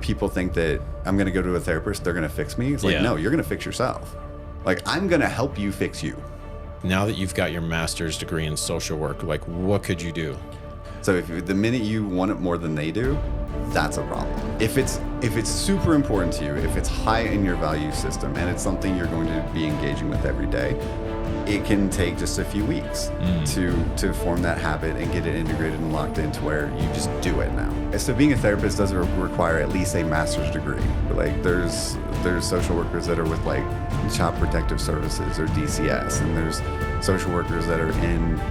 people think that I'm going to go to a therapist, they're going to fix me. It's like, no, you're going to fix yourself. Like, I'm going to help you fix you. Now that you've got your master's degree in social work, like, what could you do? So if the minute you want it more than they do, that's a problem. If it's super important to you, if it's high in your value system, and it's something you're going to be engaging with every day, it can take just a few weeks to form that habit and get it integrated and locked in to where you just do it now. So being a therapist doesn't require at least a master's degree. But like there's social workers that are with like Child Protective Services or DCS, and there's social workers that are in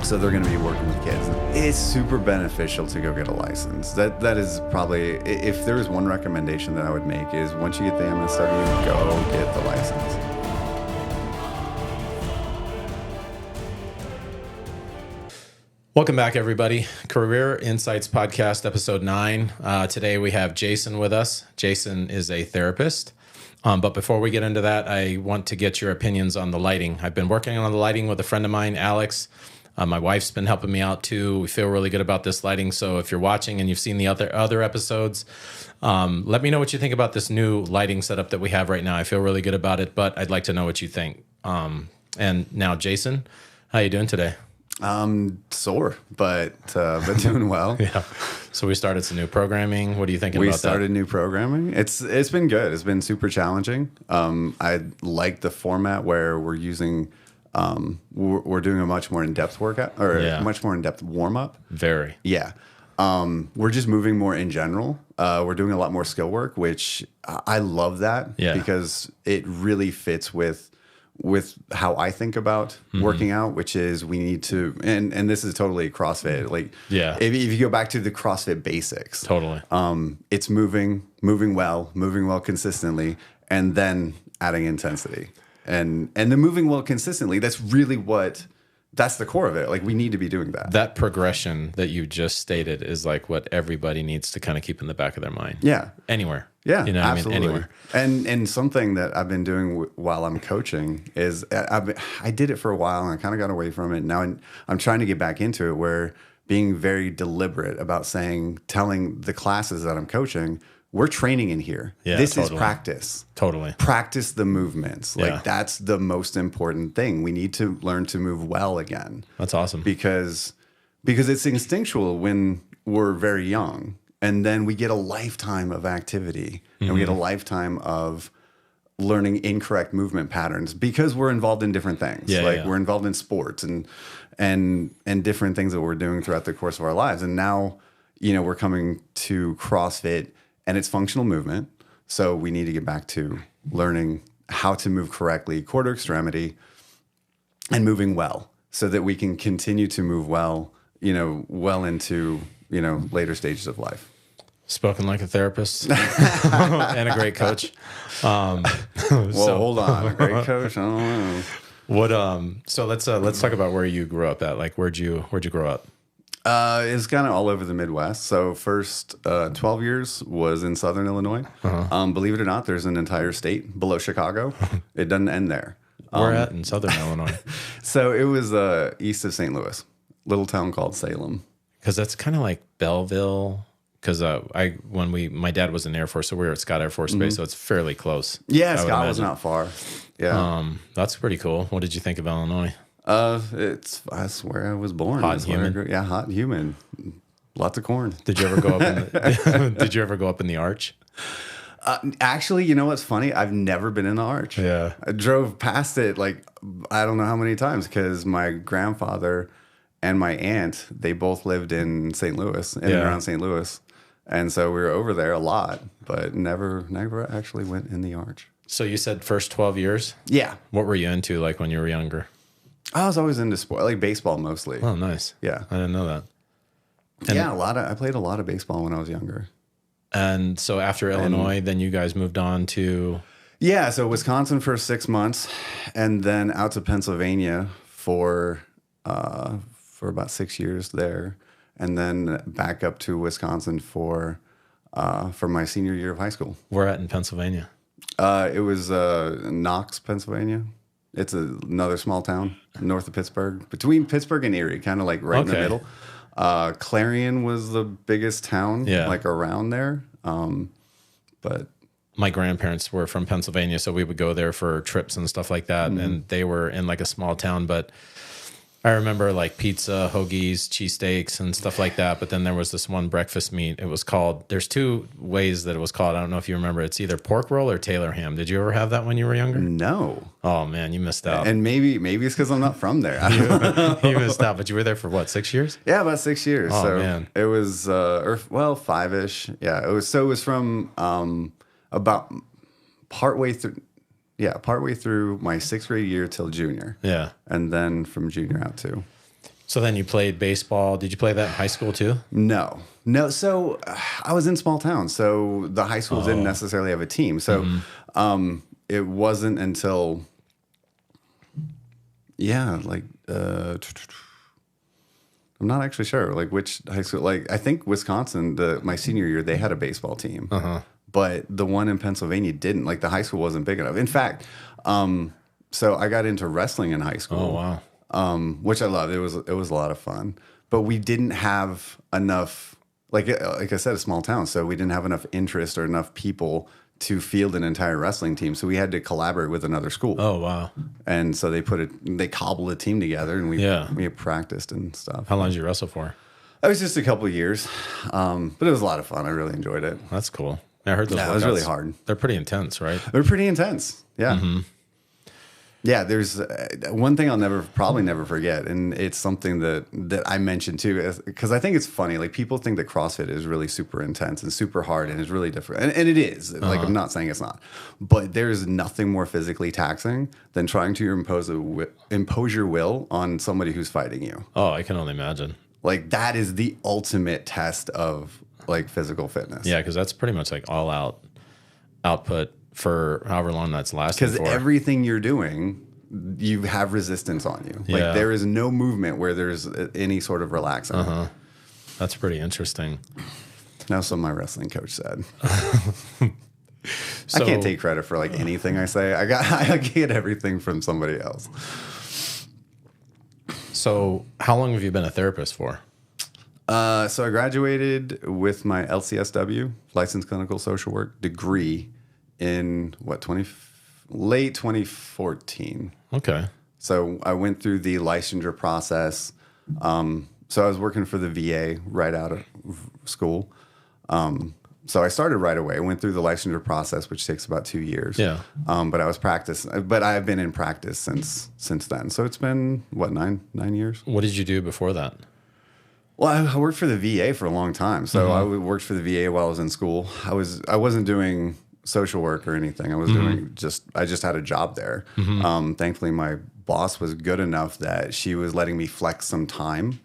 so they're going to be working with kids. It's super beneficial to go get a license. That is probably, if there is one recommendation that I would make, is once you get the MSW, go get the license. Welcome back, everybody. Career Insights Podcast, Episode 9. Today we have Jason with us. Jason is a therapist. But before we get into that, I want to get your opinions on the lighting. I've been working on the lighting with a friend of mine, Alex. My wife's been helping me out too. We feel really good about this lighting. So if you're watching and you've seen the other episodes, let me know what you think about this new lighting setup that we have right now. I feel really good about it, but I'd like to know what you think. And now, Jason, how you doing today? Sore, but doing well. Yeah. So we started some new programming. What are you thinking about that? We started new programming. It's been good. It's been super challenging. I like the format where we're using. We're doing a much more in-depth workout or much more in-depth warm-up. Very. Yeah. We're just moving more in general. We're doing a lot more skill work, which I love that because it really fits with how I think about working out, which is we need to, and this is totally CrossFit. Like, if you go back to the CrossFit basics, totally. It's moving well consistently, and then adding intensity. And the moving well consistently, that's the core of it. Like, we need to be doing that. That progression that you just stated is like what everybody needs to kind of keep in the back of their mind. Yeah. Anywhere. Yeah, you know absolutely. What I mean? Anywhere. And something that I've been doing while I'm coaching is I did it for a while and I kind of got away from it. Now I'm trying to get back into it, where being very deliberate about telling the classes that I'm coaching, we're training in here. Yeah, this is practice. Totally. Practice the movements. Like, that's the most important thing. We need to learn to move well again. That's awesome. Because it's instinctual when we're very young. And then we get a lifetime of activity and we get a lifetime of learning incorrect movement patterns because we're involved in different things. We're involved in sports and different things that we're doing throughout the course of our lives. And now, we're coming to CrossFit, and it's functional movement. So we need to get back to learning how to move correctly, quarter extremity, and moving well, so that we can continue to move well, well into, later stages of life. Spoken like a therapist and a great coach. Hold on. A great coach? I don't know. So let's talk about where you grew up at. Like, where'd you grow up? It's kind of all over the Midwest. So first 12 years was in Southern Illinois. Believe it or not, there's an entire state below Chicago. It doesn't end there. Where at in Southern Illinois? So it was east of St. Louis, little town called Salem. Because that's kind of like Belleville. Because my dad was in the Air Force, so we were at Scott Air Force Base, so it's fairly close. Yeah, Scott was not far. Yeah, that's pretty cool. What did you think of Illinois? That's where I was born. Hot and humid. Yeah, hot and humid. Lots of corn. Did you ever go up? Did you ever go up in the Arch? Actually, you know what's funny? I've never been in the Arch. Yeah, I drove past it like I don't know how many times because my grandfather and my aunt, they both lived in St. Louis, and around St. Louis. And so we were over there a lot, but never actually went in the Arch. So you said first 12 years? Yeah. What were you into like when you were younger? I was always into sport, like baseball mostly. Oh, nice. Yeah. I didn't know that. And I played a lot of baseball when I was younger. And so after Illinois, then you guys moved on to? Yeah, so Wisconsin for 6 months, and then out to Pennsylvania for about 6 years there. And then back up to Wisconsin for my senior year of high school. Where at in Pennsylvania? It was Knox, Pennsylvania. It's another small town north of Pittsburgh, between Pittsburgh and Erie, kind of like right in the middle. Clarion was the biggest town, like around there. But my grandparents were from Pennsylvania, so we would go there for trips and stuff like that. And they were in like a small town, but I remember like pizza, hoagies, cheesesteaks, and stuff like that. But then there was this one breakfast meat. It was called, there's two ways that it was called. I don't know if you remember. It's either pork roll or Taylor ham. Did you ever have that when you were younger? No. Oh, man, you missed out. And maybe it's because I'm not from there. You missed out, but you were there for what, 6 years? Yeah, about 6 years. Oh, so man. It was, five-ish. Yeah, it was from about partway through my 6th grade year till junior. Yeah. And then from junior out too. So then you played baseball. Did you play that in high school too? No. So I was in small town. So the high school didn't necessarily have a team. So it wasn't until, I'm not actually sure like which high school, like I think Wisconsin, my senior year, they had a baseball team. But the one in Pennsylvania didn't. Like the high school wasn't big enough. In fact, so I got into wrestling in high school. Oh wow! Which I loved. It was a lot of fun. But we didn't have enough. Like I said, a small town, so we didn't have enough interest or enough people to field an entire wrestling team. So we had to collaborate with another school. Oh wow! And so they cobbled a team together, and we practiced and stuff. How long did you wrestle for? It was just a couple of years, but it was a lot of fun. I really enjoyed it. That's cool. I heard those. Yeah, it was really hard. They're pretty intense, right? They're pretty intense. Yeah. Yeah, there's one thing I'll probably never forget, and it's something that I mentioned too, because I think it's funny. Like people think that CrossFit is really super intense and super hard, and it's really different, and it is. Like I'm not saying it's not, but there's nothing more physically taxing than trying to impose your will on somebody who's fighting you. Oh, I can only imagine. Like that is the ultimate test of like physical fitness. Yeah, because that's pretty much like all out output for however long that's lasting for. Because everything you're doing, you have resistance on you. Like there is no movement where there's any sort of relaxing. That's pretty interesting. That's what my wrestling coach said. I can't take credit for like anything I say. I get everything from somebody else. So how long have you been a therapist for? So I graduated with my LCSW, Licensed Clinical Social Work degree in late 2014. Okay. So I went through the licensure process. So I was working for the VA right out of school. So I started right away. I went through the licensure process, which takes about 2 years. Yeah. But I've been in practice since then. So it's been nine years. What did you do before that? Well, I worked for the VA for a long time. So I worked for the VA while I was in school. I wasn't doing social work or anything. I was I just had a job there. Thankfully, my boss was good enough that she was letting me flex some time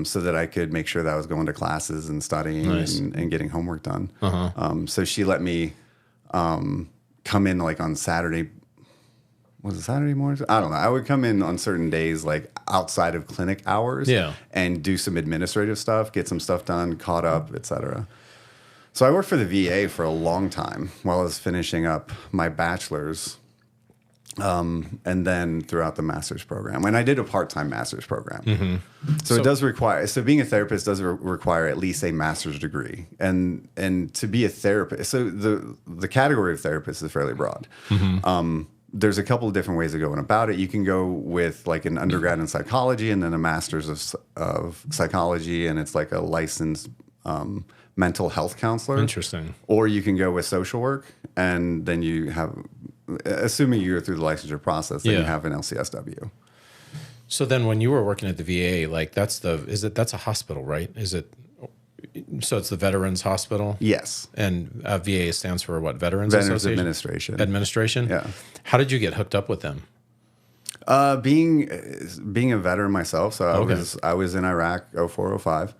so that I could make sure that I was going to classes and studying and getting homework done. So she let me come in like on Saturday. Was it Saturday mornings? I don't know. I would come in on certain days, like outside of clinic hours, and do some administrative stuff, get some stuff done, caught up, etc. So I worked for the VA for a long time while I was finishing up my bachelor's, and then throughout the master's program. And I did a part-time master's program. So it does require. So being a therapist does require at least a master's degree, and to be a therapist. So the category of therapist is fairly broad. There's a couple of different ways of going about it. You can go with like an undergrad in psychology and then a master's of psychology, and it's like a licensed mental health counselor. Interesting. Or you can go with social work, and then you have, assuming you go through the licensure process, then you have an LCSW. So then when you were working at the VA, like that's a hospital, right? So it's the Veterans Hospital? Yes. And VA stands for what? Veterans Association? Administration. Administration? Yeah. How did you get hooked up with them? Being a veteran myself, so I was in Iraq 04, 05,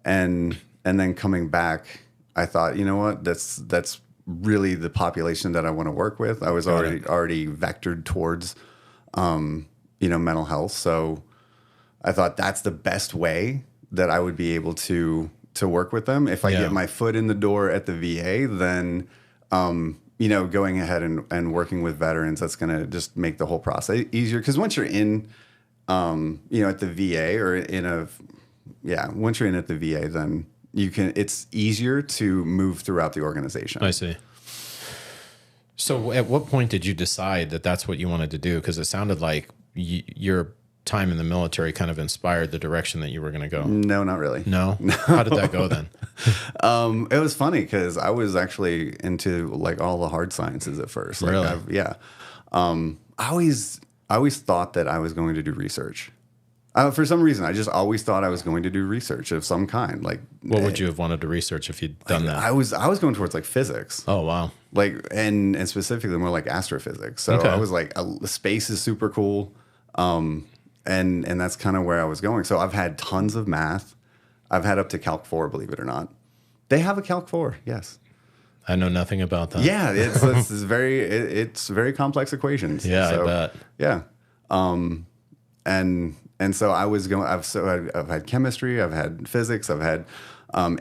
and then coming back, I thought, you know what, that's really the population that I want to work with. I was already vectored towards mental health, so I thought that's the best way that I would be able to work with them. If I get my foot in the door at the VA, then going ahead and working with veterans, that's going to just make the whole process easier. Because once you're in, at the VA or in a yeah, once you're in at the VA, then it's easier to move throughout the organization. I see. So at what point did you decide that that's what you wanted to do? Because it sounded like your time in the military kind of inspired the direction that you were going to go. No, not really. No? How did that go then? It was funny because I was actually into like all the hard sciences at first. Like Really? Yeah. I always thought that I was going to do research. For some reason, I just always thought I was going to do research of some kind. Like, What would you have wanted to research if you'd done that? I was going towards like physics. Oh, wow. Like and specifically more like astrophysics. So Okay. I was like, space is super cool, and that's kind of where I was going. So I've had tons of math. I've had up to Calc 4, believe it or not. They have a Calc 4, yes. I know nothing about that. Yeah, it's very complex equations. Yeah, so, I bet. Yeah, and so I was going. I've had chemistry. I've had physics. I've had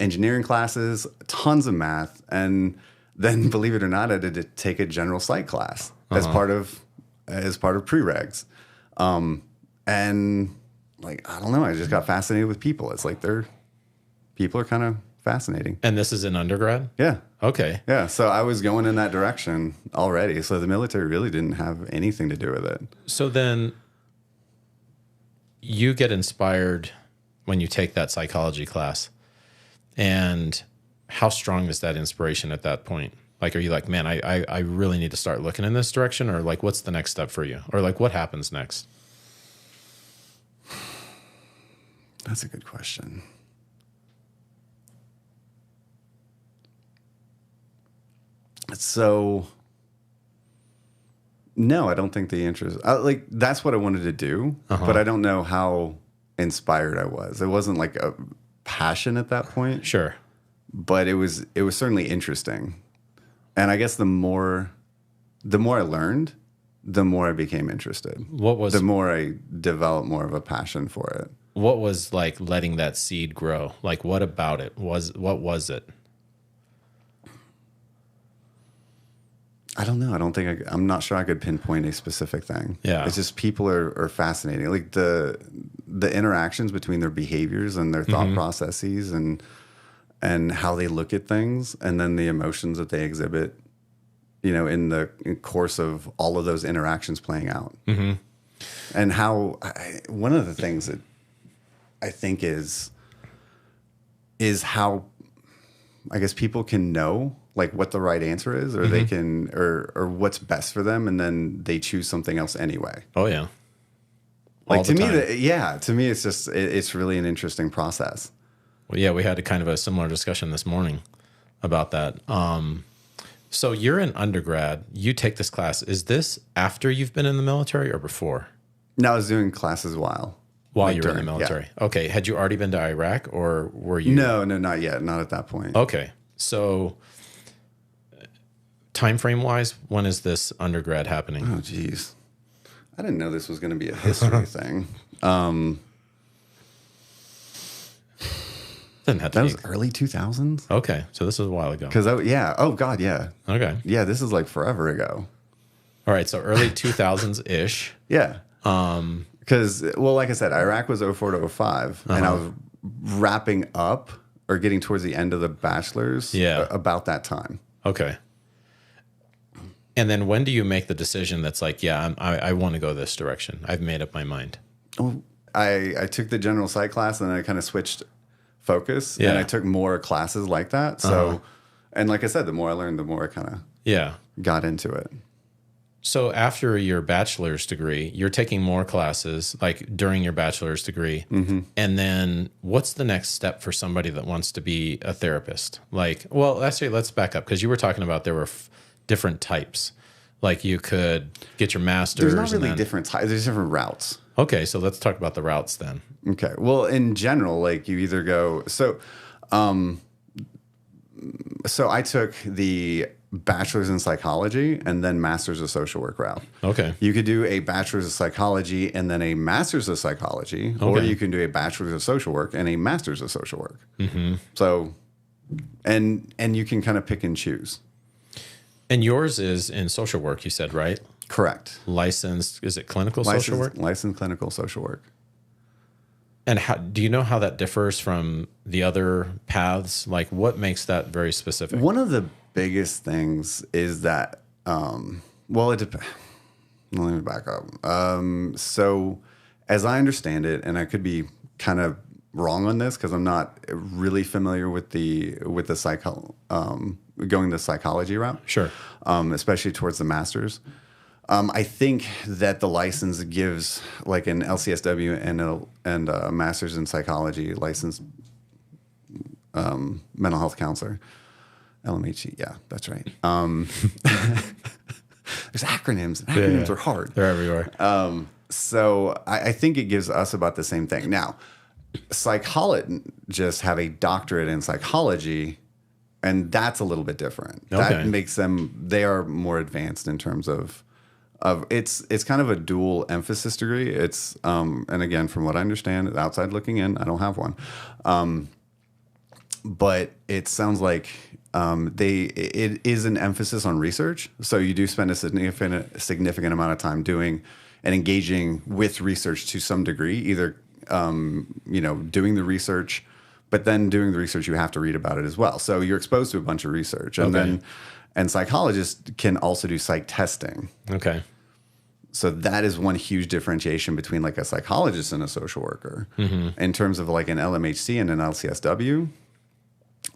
engineering classes. Tons of math, and then believe it or not, I did to take a general psych class as part of preregs, and like I don't know, I just got fascinated with people. It's like people are kind of fascinating. And this is in undergrad? Yeah. Okay. Yeah, so I was going in that direction already. So the military really didn't have anything to do with it. So then you get inspired when you take that psychology class. And how strong is that inspiration at that point? Like, are you like, man, I really need to start looking in this direction? Or like, what's the next step for you? Or like, what happens next? That's a good question. So, no, I don't think the interest. Like that's what I wanted to do, but I don't know how inspired I was. It wasn't like a passion at that point, Sure. but it was certainly interesting. And I guess the more I learned, the more I became interested. The more I developed more of a passion for it. What was like letting that seed grow? Like, what about it what was it? I don't know. I don't think I'm not sure I could pinpoint a specific thing. Yeah. It's just people are fascinating. Like the interactions between their behaviors and their thought processes and how they look at things, and then the emotions that they exhibit, in the course of all of those interactions playing out. Mm-hmm. And how one of the things that I think is how I guess people can know like what the right answer is, or they can, or what's best for them, and then they choose something else anyway. Oh yeah. Like to me, it's just it's really an interesting process. Well, yeah, we had a kind of a similar discussion this morning about that. So you're in undergrad. You take this class. Is this after you've been in the military or before? No, I was doing classes while you were in the military. Yeah. Okay. Had you already been to Iraq, or were you? No, not yet. Not at that point. Okay. So time frame wise, when is this undergrad happening? Oh, geez. I didn't know this was going to be a history thing. That was early 2000s. Okay. So this was a while ago. Yeah. Oh, God, yeah. Okay. Yeah, this is like forever ago. All right. So early 2000s-ish. Yeah. Because, well, like I said, Iraq was 04 to 05, and I was wrapping up or getting towards the end of the bachelor's about that time. Okay. And then when do you make the decision that's like, yeah, I want to go this direction? I've made up my mind. Well, I took the general psych class, and then I kind of switched focus, and I took more classes like that. So, and like I said, the more I learned, the more I kind of got into it. So after your bachelor's degree, you're taking more classes like during your bachelor's degree. Mm-hmm. And then what's the next step for somebody that wants to be a therapist? Like, well, actually, let's back up, because you were talking about there were different types. Like you could get your master's. There's not really different types. There's different routes. Okay, so let's talk about the routes then. Okay. Well, in general, like you either go so I took the bachelor's in psychology and then master's of social work route. Okay. You could do a bachelor's of psychology and then a master's of psychology, or you can do a bachelor's of social work and a master's of social work. Mm-hmm. So, and you can kind of pick and choose. And yours is in social work, you said, right? Correct. Licensed, is it clinical social work? Licensed clinical social work. And how do you know how that differs from the other paths? Like, what makes that very specific? One of the biggest things is that, well, it depends. Let me back up. So, as I understand it, and I could be kind of wrong on this because I'm not really familiar with the going the psychology route. Sure. Especially towards the masters. I think that the license gives like an LCSW and a master's in psychology licensed mental health counselor. LMHC, yeah, that's right. There's acronyms. Acronyms are hard. They're everywhere. So I think it gives us about the same thing. Now, psychologists have a doctorate in psychology, and that's a little bit different. Okay. That makes them, they are more advanced in terms of it's kind of a dual emphasis degree. It's and again, from what I understand, outside looking in, I don't have one, but it sounds like it is an emphasis on research. So you do spend a significant amount of time doing and engaging with research to some degree, either doing the research, but then doing the research, you have to read about it as well. So you're exposed to a bunch of research, and psychologists can also do psych testing. Okay. So that is one huge differentiation between like a psychologist and a social worker. Mm-hmm. In terms of like an LMHC and an LCSW,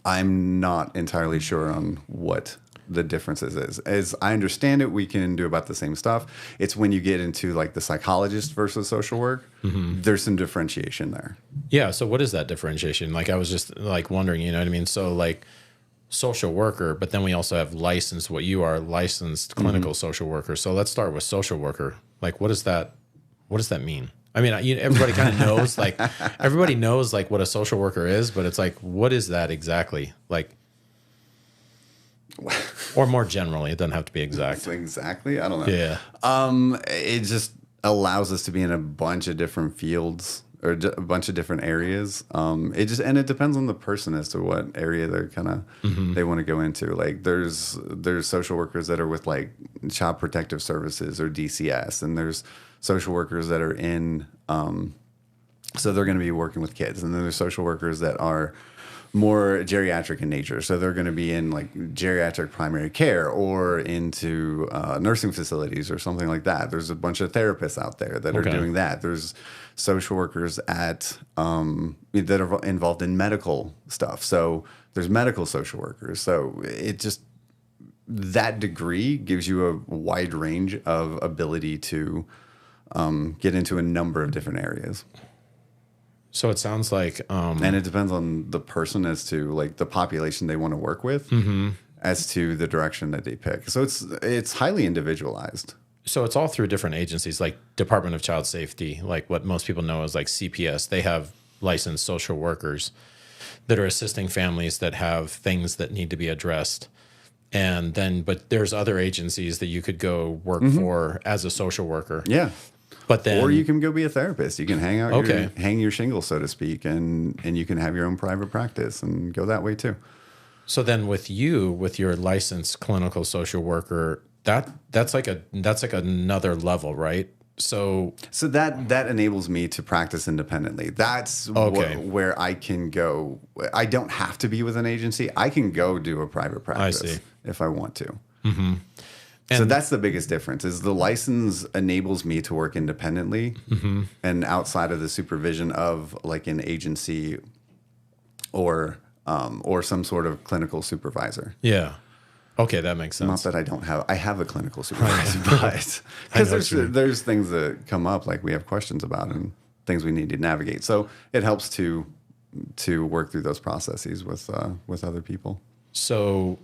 I'm not entirely sure on what the differences is. As I understand it, we can do about the same stuff. It's when you get into like the psychologist versus social work, there's some differentiation there. Yeah. So what is that differentiation? Like, I was just like wondering, you know what I mean? So like social worker, but then we also have licensed, what you are, licensed clinical social worker. So let's start with social worker. Like, what does that mean? I mean, everybody kind of knows, like everybody knows like what a social worker is, but it's like, what is that exactly? Like, or more generally, it doesn't have to be exact. Exactly. I don't know. Yeah. It just allows us to be in a bunch of different fields or a bunch of different areas. It depends on the person as to what area they're kind of they want to go into. Like there's social workers that are with like Child Protective Services or DCS, and there's social workers that are in so they're going to be working with kids, and then there's social workers that are more geriatric in nature, so they're going to be in like geriatric primary care or into nursing facilities or something like that. There's a bunch of therapists out there that are doing that. There's social workers that are involved in medical stuff. So there's medical social workers. So it just, that degree gives you a wide range of ability to get into a number of different areas. So it sounds like, and it depends on the person as to like the population they want to work with, as to the direction that they pick. So it's highly individualized. So it's all through different agencies, like Department of Child Safety, like what most people know as like CPS. They have licensed social workers that are assisting families that have things that need to be addressed. And then, but there's other agencies that you could go work for as a social worker. Yeah. But then, or you can go be a therapist. You can hang out, hang your shingle, so to speak, and you can have your own private practice and go that way too. So then, with your licensed clinical social worker, that's like another level, right? So that enables me to practice independently. That's where I can go. I don't have to be with an agency. I can go do a private practice if I want to. Mm-hmm. So that's the biggest difference, is the license enables me to work independently and outside of the supervision of like an agency or some sort of clinical supervisor. Yeah. Okay, that makes sense. Not that I have a clinical supervisor, but because there's things that come up, like we have questions about and things we need to navigate. So it helps to work through those processes with other people. So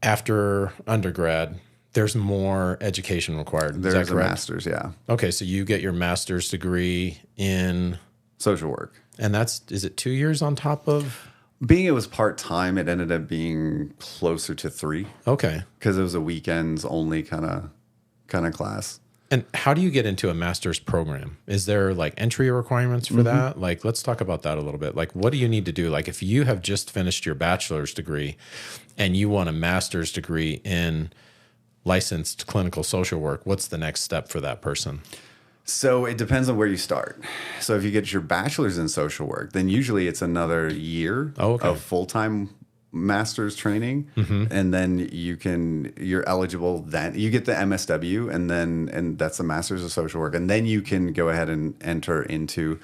after undergrad, there's more education required. There's a master's, yeah. Okay, so you get your master's degree in social work. And is it 2 years on top of? Being it was part-time, it ended up being closer to 3. Okay. Because it was a weekends only kind of class. And how do you get into a master's program? Is there like entry requirements for that? Like, let's talk about that a little bit. Like, what do you need to do? Like, if you have just finished your bachelor's degree and you want a master's degree in licensed clinical social work, what's the next step for that person? So it depends on where you start. So if you get your bachelor's in social work, then usually it's another year of full-time master's training. And then you're eligible, then you get the MSW, and that's the master's of social work. And then you can go ahead and enter into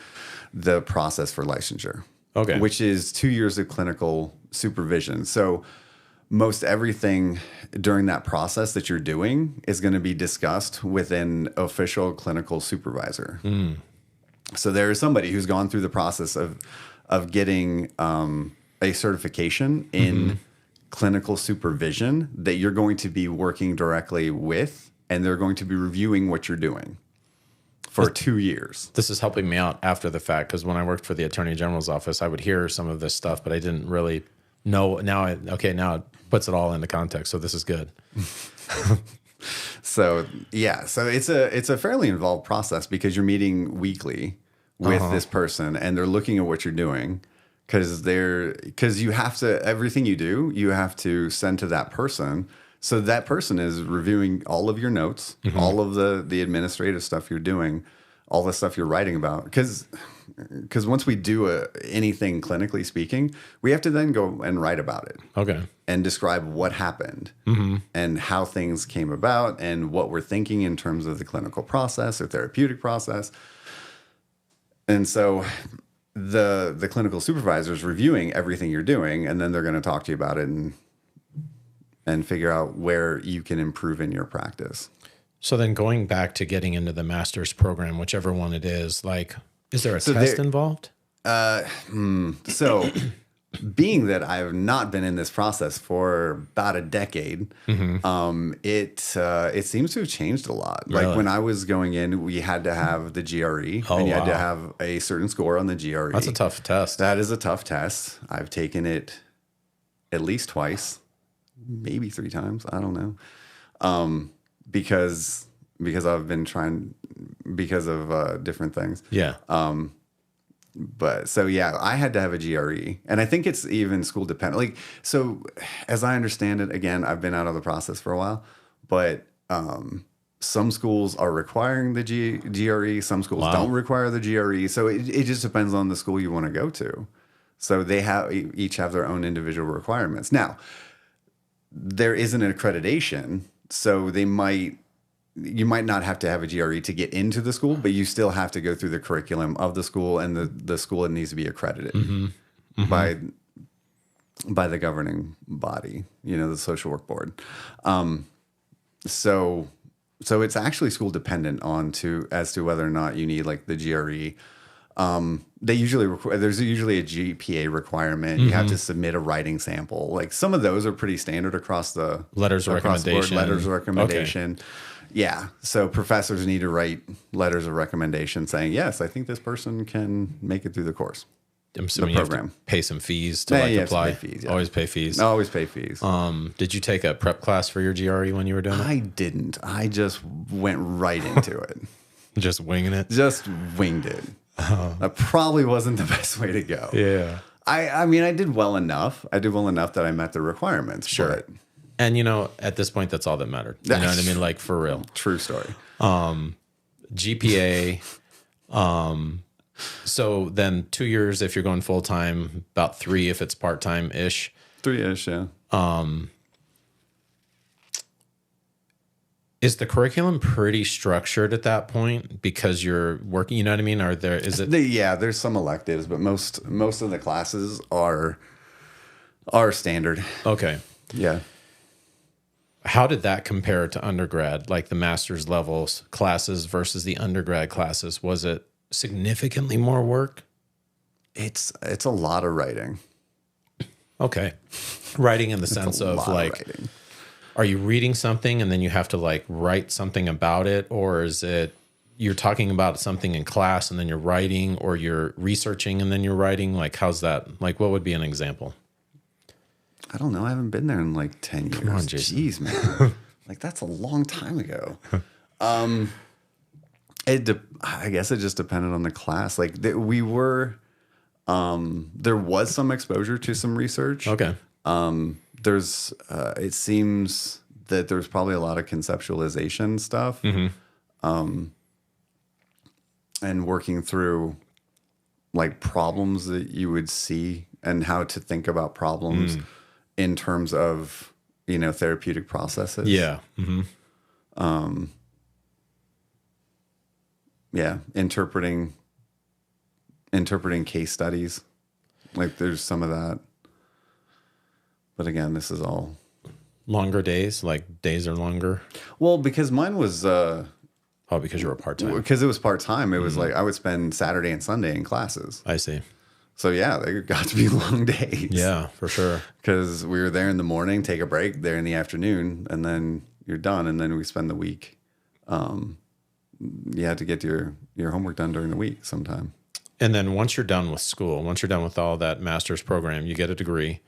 the process for licensure. Okay. Which is 2 years of clinical supervision. So most everything during that process that you're doing is going to be discussed with an official clinical supervisor. So there is somebody who's gone through the process of getting a certification in clinical supervision that you're going to be working directly with, and they're going to be reviewing what you're doing for 2 years. This is helping me out after the fact, because when I worked for the Attorney General's office, I would hear some of this stuff, but I didn't really know. Now it puts it all into context. So this is good. So it's a fairly involved process because you're meeting weekly with this person, and they're looking at what you're doing because you have to, everything you do, you have to send to that person. So that person is reviewing all of your notes, all of the administrative stuff you're doing, all the stuff you're writing about. Because once we do anything clinically speaking, we have to then go and write about it. Okay. And describe what happened and how things came about and what we're thinking in terms of the clinical process or therapeutic process. And so the clinical supervisor is reviewing everything you're doing, and then they're going to talk to you about it and figure out where you can improve in your practice. So then going back to getting into the master's program, whichever one it is, like, is there a test involved? So being that I've not been in this process for about a decade, it seems to have changed a lot. Really? Like when I was going in, we had to have the GRE, and you had to have a certain score on the GRE. That's a tough test. That is a tough test. I've taken it at least twice, maybe 3 times. I don't know, because I've been trying because of different things. Yeah. But so, yeah, I had to have a GRE, and I think it's even school dependent. Like, so as I understand it, again, I've been out of the process for a while, but some schools are requiring the GRE. Some schools don't require the GRE. So it just depends on the school you want to go to. So they each have their own individual requirements. Now, there isn't an accreditation, so you might not have to have a GRE to get into the school, but you still have to go through the curriculum of the school, and the school needs to be accredited by the governing body, the social work board. So it's actually school dependent as to whether or not you need like the GRE. They usually there's usually a GPA requirement. You have to submit a writing sample. Like some of those are pretty standard across the letters of recommendation. Letters of recommendation. Okay. Yeah. So professors need to write letters of recommendation saying, yes, I think this person can make it through the course. I'm assuming you have to pay some fees to apply. Pay fees, yeah. Always pay fees. Always pay fees. Did you take a prep class for your GRE when you were doing it? I didn't. I just went right into it. Just winging it? Just winged it. That probably wasn't the best way to go. Yeah. I mean, I did well enough. I did well enough that I met the requirements. Sure. But and, at this point, that's all that mattered. You know what I mean? Like, for real. True story. GPA. So then 2 years if you're going full-time, about 3 if it's part-time-ish. 3-ish, yeah. Is the curriculum pretty structured at that point because you're working? You know what I mean? There's some electives, but most of the classes are standard. Okay. Yeah. How did that compare to undergrad, like the master's levels classes versus the undergrad classes? Was it significantly more work? It's a lot of writing. Okay. Writing in the sense of like, are you reading something and then you have to like write something about it? Or is it you're talking about something in class and then you're writing, or you're researching and then you're writing? Like, how's that? Like, what would be an example? I don't know. I haven't been there in like 10 years. Come on, Jason. Jeez, man. Like, that's a long time ago. I guess it just depended on the class. Like there was some exposure to some research. Okay. It seems that there's probably a lot of conceptualization stuff. and working through like problems that you would see and how to think about problems in terms of, therapeutic processes. Yeah. Yeah. Interpreting case studies. Like there's some of that. But again, this is all Longer days, like days are longer. well, because mine was Because you were part-time. because it was part-time. It was like I would spend Saturday and Sunday in classes. I see. So yeah, they got to be long days. Yeah, for sure. Because we were there in the morning, take a break there in the afternoon, and then you're done. And then we spend the week. You had to get your homework done during the week sometime. And then once you're done with school, once you're done with all that master's program, you get a degree,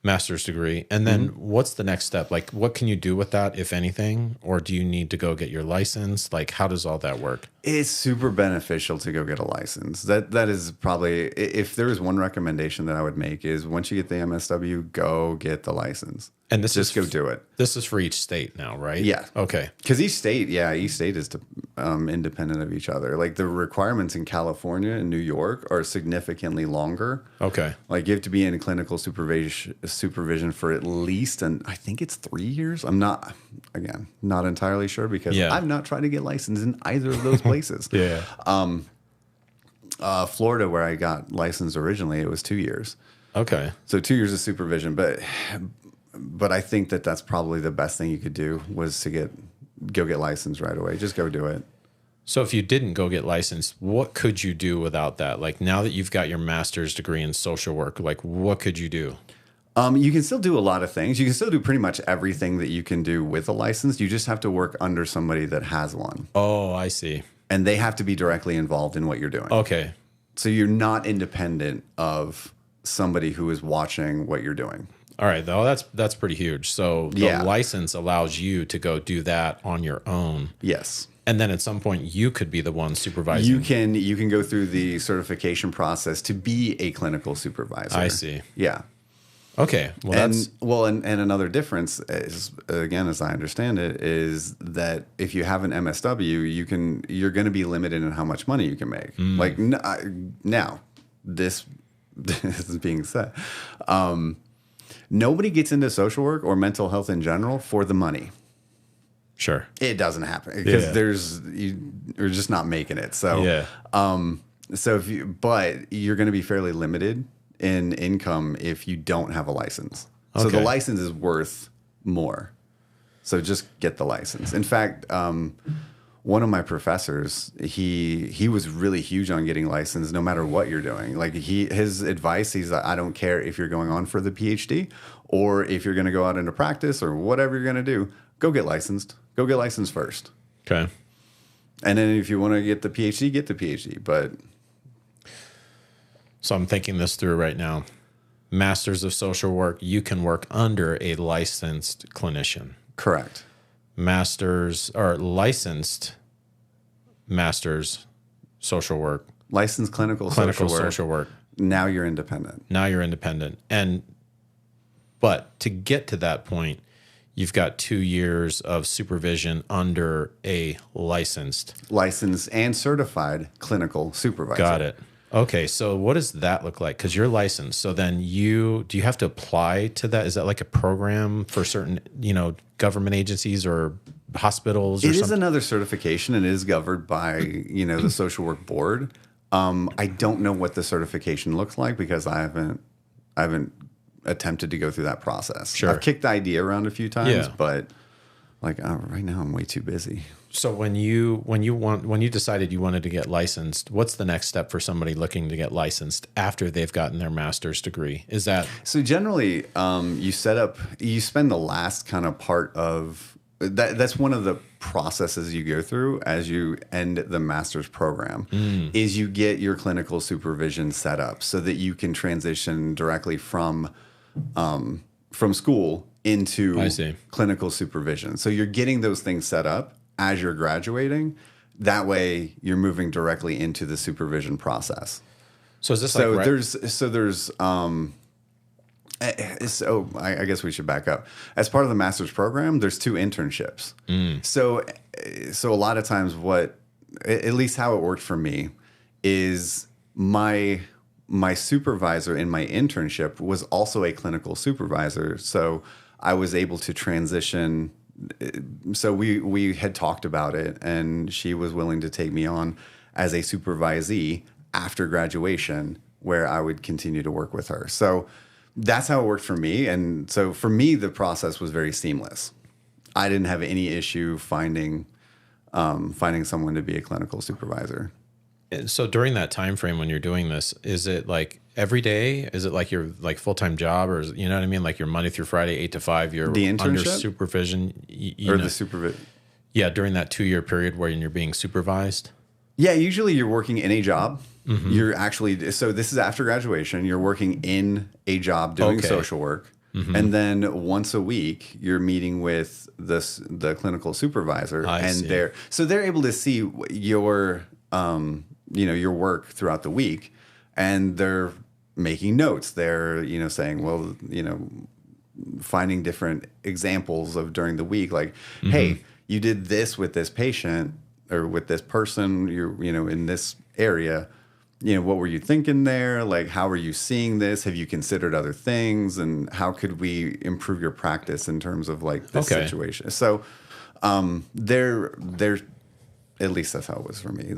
master's degree. And then what's the next step? Like, what can you do with that, if anything? Or do you need to go get your license? Like, how does all that work? It's super beneficial to go get a license. That is probably, if there is one recommendation that I would make, is once you get the MSW, go get the license. And this Just go do it. This is for each state now, right? Yeah. Okay. Because each state is independent of each other. Like the requirements in California and New York are significantly longer. Okay. Like you have to be in clinical supervision for at least, and I think it's 3 years. I'm not entirely sure because I've not tried to get licensed in either of those places. Yeah. Florida, where I got licensed originally, it was 2 years. Okay. So 2 years of supervision, but I think that's probably the best thing you could do was to go get licensed right away. Just go do it. So if you didn't go get licensed, what could you do without that? Like now that you've got your master's degree in social work, like what could you do? You can still do a lot of things. You can still do pretty much everything that you can do with a license. You just have to work under somebody that has one. Oh, I see. And they have to be directly involved in what you're doing. Okay. So you're not independent of somebody who is watching what you're doing. All right, though that's pretty huge. So the license allows you to go do that on your own. Yes. And then at some point you could be the one supervising. You can go through the certification process to be a clinical supervisor. I see. Yeah. Okay. Well, and another difference is, again, as I understand it, is that if you have an MSW, you're going to be limited in how much money you can make. Like now, this is being said. Nobody gets into social work or mental health in general for the money. Sure. It doesn't happen because you're just not making it. So, but you're going to be fairly limited in income if you don't have a license. So the license is worth more. So just get the license. In fact, one of my professors, he was really huge on getting licensed no matter what you're doing. Like his advice, he's like, I don't care if you're going on for the PhD or if you're going to go out into practice or whatever you're going to do, go get licensed. Go get licensed first. Okay. And then if you want to get the PhD, get the PhD. But so I'm thinking this through right now. Masters of social work, you can work under a licensed clinician. Correct. Masters or licensed masters social work. Licensed clinical social work. Now you're independent. But to get to that point, you've got 2 years of supervision under a licensed and certified clinical supervisor. Got it. Okay, so what does that look like? Because you're licensed. So then do you have to apply to that? Is that like a program for certain, government agencies or hospitals or something? It is something? another certification and is governed by, the social work board. I don't know what the certification looks like because I haven't attempted to go through that process. Sure. I've kicked the idea around a few times, but right now I'm way too busy. So when you decided you wanted to get licensed, what's the next step for somebody looking to get licensed after they've gotten their master's degree? Is that so? Generally, you spend the last kind of part of that. That's one of the processes you go through as you end the master's program. Is you get your clinical supervision set up so that you can transition directly from school into clinical supervision. So you're getting those things set up as you're graduating. That way you're moving directly into the supervision process. So is this I guess we should back up. As part of the master's program, there's 2 internships. So a lot of times what at least how it worked for me, is my supervisor in my internship was also a clinical supervisor. So I was able to transition. So we had talked about it, and she was willing to take me on as a supervisee after graduation, where I would continue to work with her. So that's how it worked for me. And so for me, the process was very seamless. I didn't have any issue finding someone to be a clinical supervisor. So during that time frame when you're doing this, is it like every day? Is it like your like full-time job, or you know what I mean? Like your Monday through Friday, 8 to 5, you're the internship? Under supervision, or the supervision? Yeah, during that 2-year period where you're being supervised. Yeah, usually you're working in a job. Mm-hmm. You're actually, so this is after graduation. You're working in a job doing social work. Mm-hmm. And then once a week, you're meeting with the clinical supervisor, they're able to see your your work throughout the week, and they're making notes. They're saying, well, finding different examples of during the week, like, mm-hmm. hey, you did this with this patient or with this person. You're in this area. What were you thinking there? Like, how are you seeing this? Have you considered other things? And how could we improve your practice in terms of like this situation? So, they're at least that's how it was for me.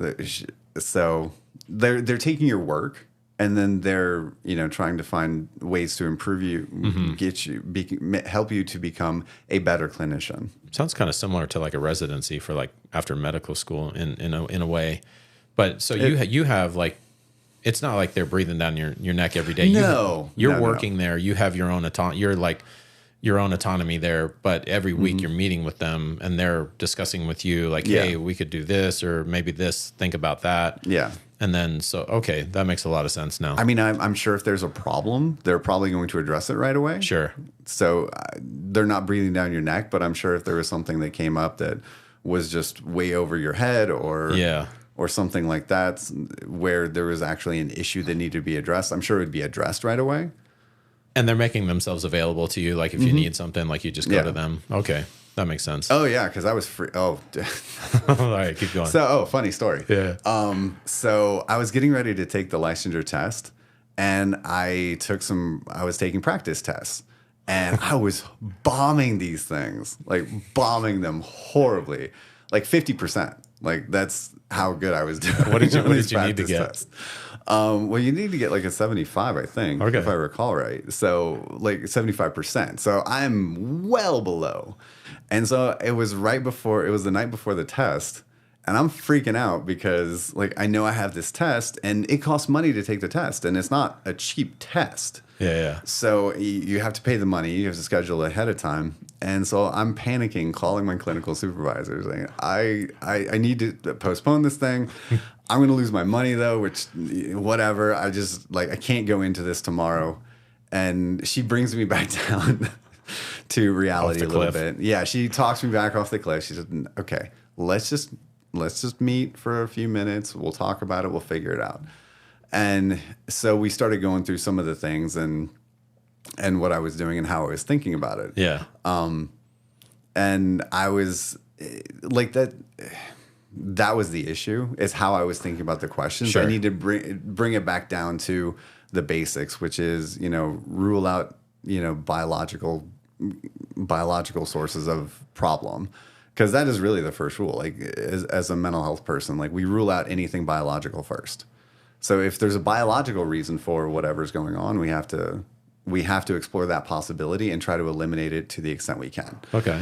So they're taking your work, and then they're trying to find ways to improve you, mm-hmm. Help you to become a better clinician. Sounds kind of similar to like a residency for like after medical school in a way. But so you have like, it's not like they're breathing down your neck every day. You're working there. You have your own autonomy. You're like your own autonomy there. But every week mm-hmm. you're meeting with them, and they're discussing with you like, hey, we could do this, or maybe this. Think about that. Yeah. And then that makes a lot of sense now. I mean, I'm sure if there's a problem, they're probably going to address it right away. Sure. So they're not breathing down your neck, but I'm sure if there was something that came up that was just way over your head, or something like that, where there was actually an issue that needed to be addressed, I'm sure it would be addressed right away. And they're making themselves available to you. Like if you need something, like you just go to them. Okay. That makes sense. Oh yeah. Cause I was free. Oh, all right. Keep going. So, funny story. Yeah. So I was getting ready to take the licensure test, and I was taking practice tests, and I was bombing these things, like bombing them horribly, like 50%. Like that's how good I was doing. What did you need to get? Tests. Well, you need to get like a 75, I think, if I recall right. So like 75%. So I'm well below. And so it was the night before the test, and I'm freaking out because like I know I have this test, and it costs money to take the test, and it's not a cheap test. Yeah. So you have to pay the money. You have to schedule it ahead of time. And so I'm panicking, calling my clinical supervisor, saying, I need to postpone this thing. I'm going to lose my money though, which whatever. I can't go into this tomorrow. And she brings me back down to reality a little bit. Yeah, she talks me back off the cliff. She said, okay, let's just meet for a few minutes. We'll talk about it. We'll figure it out. And so we started going through some of the things and what I was doing and how I was thinking about it. Yeah. And I was like that. That was the issue, is how I was thinking about the questions. Sure. I need to bring it back down to the basics, which is, rule out, biological sources of problem. Because that is really the first rule. Like as a mental health person, like we rule out anything biological first. So if there's a biological reason for whatever's going on, we have to explore that possibility and try to eliminate it to the extent we can. Okay.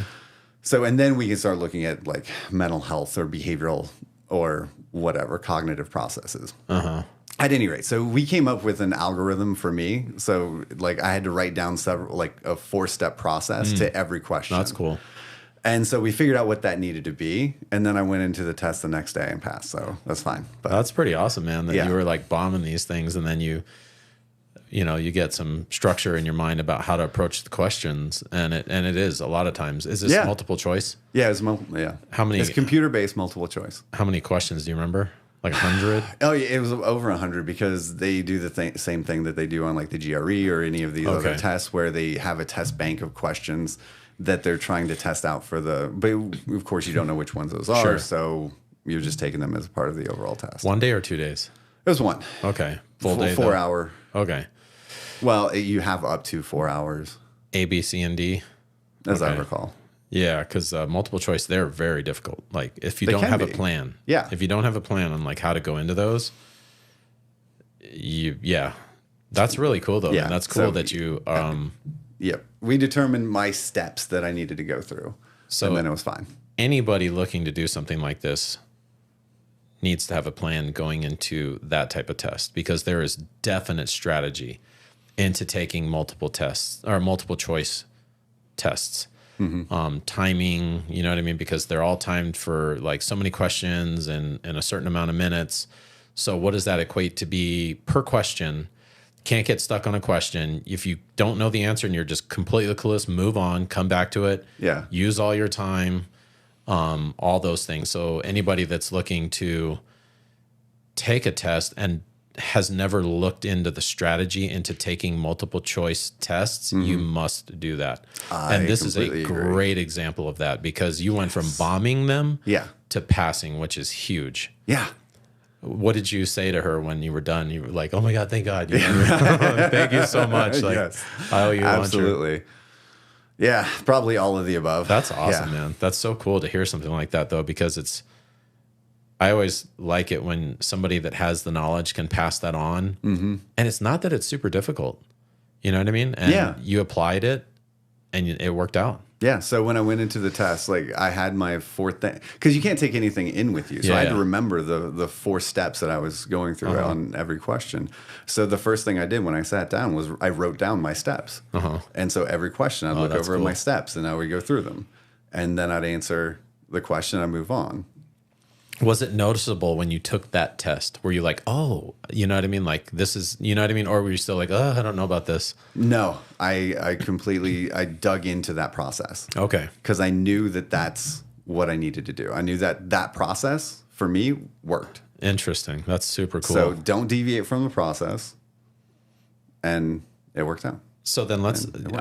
So, and then we can start looking at like mental health or behavioral or whatever cognitive processes. Uh-huh. At any rate, so we came up with an algorithm for me. So like I had to write down like a 4-step process to every question. That's cool. And so we figured out what that needed to be, and then I went into the test the next day and passed. So that's fine. But that's pretty awesome, man. That you were like bombing these things, and then you get some structure in your mind about how to approach the questions, and it is a lot of times. Is this multiple choice? Yeah, it's multiple. Yeah. How many? It's computer-based multiple choice. How many questions do you remember? Like 100? Oh yeah, it was over 100 because they do the same thing that they do on like the GRE or any of these other tests, where they have a test bank of questions that they're trying to test out for but of course you don't know which ones those are. Sure. So You're just taking them as a part of the overall test. 1 day or 2 days? It was one. Okay. Full day. 4 hour. Okay. Well, you have up to 4 hours. A, B, C, and D. As I recall. Yeah, because multiple choice, they're very difficult. Like if you don't have a plan. Yeah. If you don't have a plan on like how to go into those, that's really cool though. Yeah. And that's cool that you Yep. We determined my steps that I needed to go through. So and then it was fine. Anybody looking to do something like this needs to have a plan going into that type of test, because there is definite strategy into taking multiple tests or multiple choice tests. Timing, you know what I mean? Because they're all timed for like so many questions and a certain amount of minutes. So what does that equate to be per question? Can't get stuck on a question. If you don't know the answer and you're just completely clueless, move on, come back to it. Yeah. Use all your time, all those things. So anybody that's looking to take a test and has never looked into the strategy into taking multiple choice tests, you must do that. And this is a great example of that, because you went from bombing them to passing, which is huge. Yeah. What did you say to her when you were done? You were like, "Oh my God, thank God! Thank you so much." Like, yes. I owe you absolutely. Yeah, probably all of the above. That's awesome, man. That's so cool to hear something like that, though, because I always like it when somebody that has the knowledge can pass that on. And it's not that it's super difficult. You know what I mean? And you applied it and it worked out. Yeah. So when I went into the test, like I had my 4th thing, because you can't take anything in with you. So I had to remember the 4 steps that I was going through on every question. So the first thing I did when I sat down was I wrote down my steps. And so every question I'd look over my steps and I would go through them. And then I'd answer the question, I'd move on. Was it noticeable when you took that test? Were you like, oh, you know what I mean? Like this is, you know what I mean? Or were you still like, oh, I don't know about this? No, I completely, I dug into that process. Okay. Because I knew that that's what I needed to do. I knew that that process for me worked. Interesting. That's super cool. So don't deviate from the process. And it worked out. So then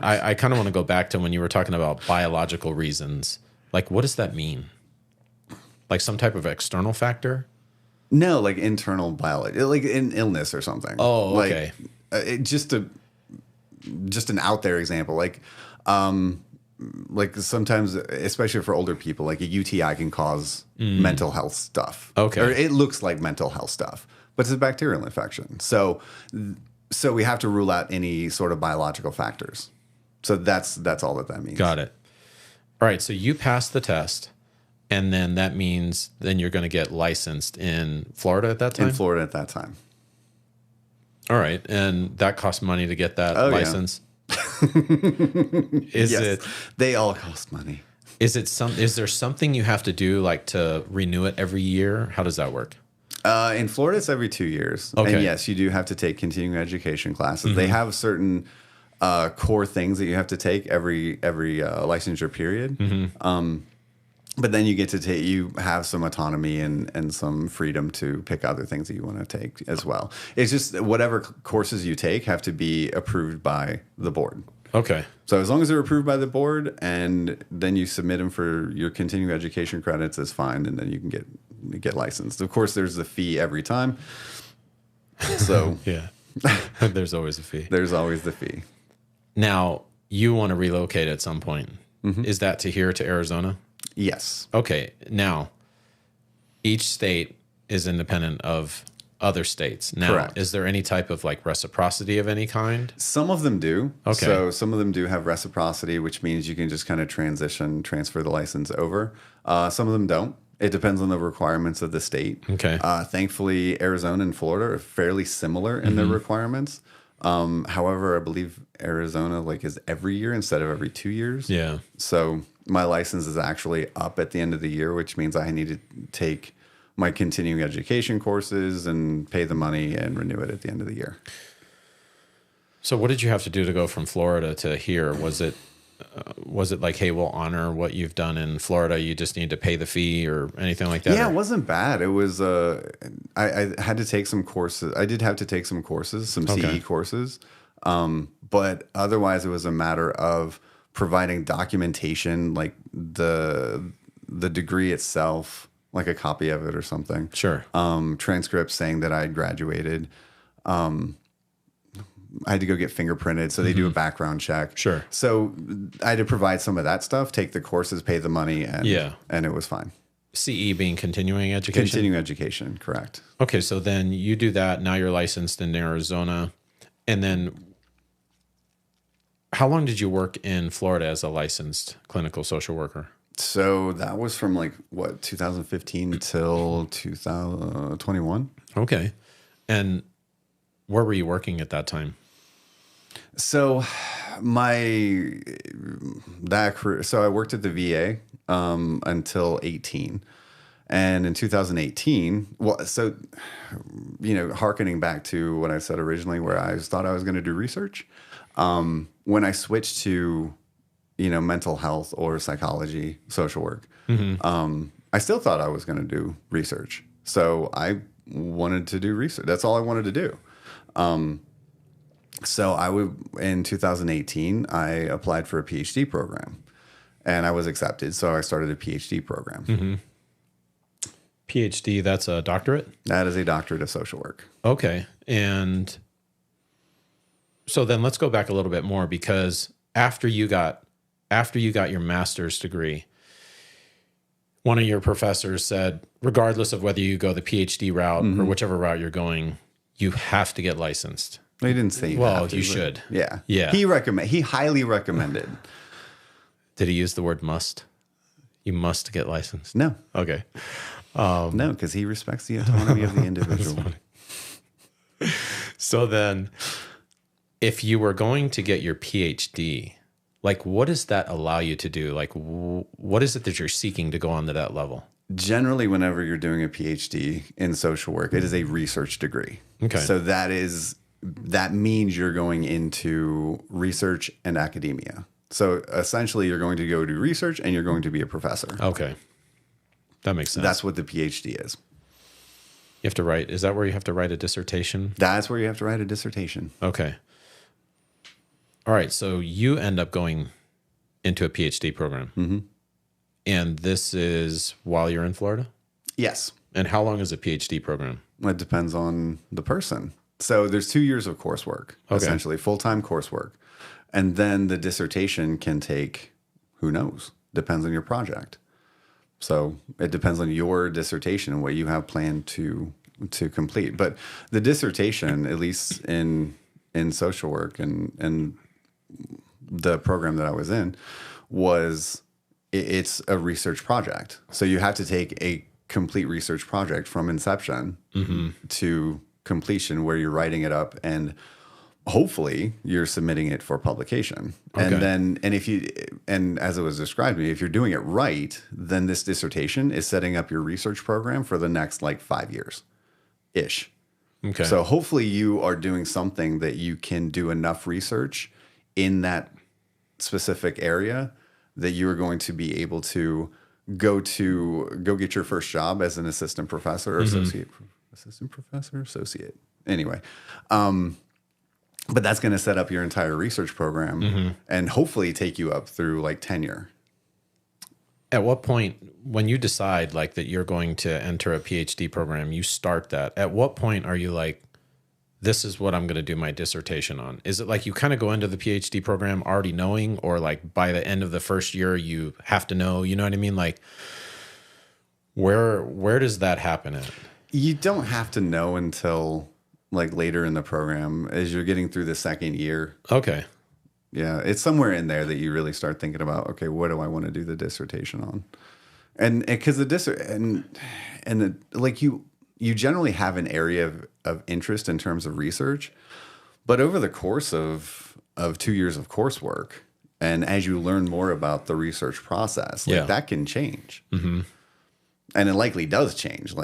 I kind of want to go back to when you were talking about biological reasons. Like, what does that mean? Like some type of external factor? No, like internal biology, like an illness or something. Oh, okay. Like, just an out there example, like sometimes, especially for older people, like a UTI can cause mental health stuff. Okay. Or it looks like mental health stuff, but it's a bacterial infection. So we have to rule out any sort of biological factors. So that's all that means. Got it. All right. So you passed the test. And then that means then you're going to get licensed in Florida at that time? In Florida at that time. All right. And that costs money to get that license? Yeah. They all cost money. Is there something you have to do, like to renew it every year? How does that work? In Florida, it's every 2 years. Okay. And yes, you do have to take continuing education classes. They have certain core things that you have to take every licensure period. But then you get to you have some autonomy and some freedom to pick other things that you want to take as well. It's just whatever courses you take have to be approved by the board. Okay. So as long as they're approved by the board and then you submit them for your continuing education credits, it's fine. And then you can get licensed. Of course, there's the fee every time. So yeah, there's always a fee. There's always the fee. Now, you want to relocate at some point. Is that to here, to Arizona? Yes. Okay. Now, each state is independent of other states. Now, correct. Is there any type of like reciprocity of any kind? Some of them do. Okay. So some of them do have reciprocity, which means you can just kind of transfer the license over. Some of them don't. It depends on the requirements of the state. Okay. Thankfully, Arizona and Florida are fairly similar in their requirements. However, I believe Arizona is every year instead of every 2 years. Yeah. So my license is actually up at the end of the year, which means I need to take my continuing education courses and pay the money and renew it at the end of the year. So what did you have to do to go from Florida to here? Was it like, hey, we'll honor what you've done in Florida, you just need to pay the fee or anything like that? Yeah, it wasn't bad. It was, I had to take some courses. I did have to take some courses, some CE courses. But otherwise it was a matter of providing documentation, like the degree itself like a copy of it or something. Sure. Transcripts saying that I had graduated. I had to go get fingerprinted, so they do a background check. Sure. So I had to provide some of that stuff, take the courses, pay the money, and it was fine. CE being continuing education? Continuing education, correct. Okay, so then you do that. Now you're licensed in Arizona. And then how long did you work in Florida as a licensed clinical social worker? So that was from 2015 till 2021. Okay. And where were you working at that time? So I worked at the VA until 18. And in 2018, hearkening back to what I said originally, where I thought I was going to do research, when I switched to, mental health or psychology, social work, I still thought I was going to do research. So I wanted to do research. That's all I wanted to do. So in 2018, I applied for a PhD program and I was accepted. So I started a PhD program. Mm-hmm. PhD, that's a doctorate? That is a doctorate of social work. Okay. And so then let's go back a little bit more, because after you got your master's degree, one of your professors said, regardless of whether you go the PhD route or whichever route you're going, you have to get licensed. They didn't say you should. Yeah. Yeah. He highly recommended. Did he use the word must? You must get licensed. No. Okay. No, because he respects the autonomy of the individual. So then, if you were going to get your PhD, what does that allow you to do? What is it that you're seeking to go on to that level? Generally, whenever you're doing a PhD in social work, it is a research degree. Okay. So that means you're going into research and academia. So essentially, you're going to go do research and you're going to be a professor. Okay. That makes sense. That's what the PhD is. You have to write. Is that where you have to write a dissertation? That's where you have to write a dissertation. Okay. All right. So you end up going into a PhD program. Mm-hmm. And this is while you're in Florida? Yes. And how long is a PhD program? It depends on the person. So there's 2 years of coursework, essentially full-time coursework. And then the dissertation can take, who knows, depends on your project. So it depends on your dissertation and what you have planned to complete. But the dissertation, at least in social work and the program that I was in, it's a research project. So you have to take a complete research project from inception to completion, where you're writing it up and hopefully you're submitting it for publication. Okay. And as it was described to me, if you're doing it right, then this dissertation is setting up your research program for the next 5 years ish. Okay. So hopefully you are doing something that you can do enough research in that specific area that you are going to be able to go get your first job as an assistant professor or associate. Anyway, but that's going to set up your entire research program and hopefully take you up through tenure. At what point, when you decide that you're going to enter a PhD program, you start that. At what point are you this is what I'm going to do my dissertation on? Is it you kind of go into the PhD program already knowing, or by the end of the first year you have to know? You know what I mean? Where does that happen at? You don't have to know until later in the program, as you're getting through the second year. Okay. Yeah, it's somewhere in there that you really start thinking about, okay, what do I want to do the dissertation on? And because you generally have an area of interest in terms of research, but over the course of 2 years of coursework, and as you learn more about the research process, that can change. Mm-hmm. And it likely does change.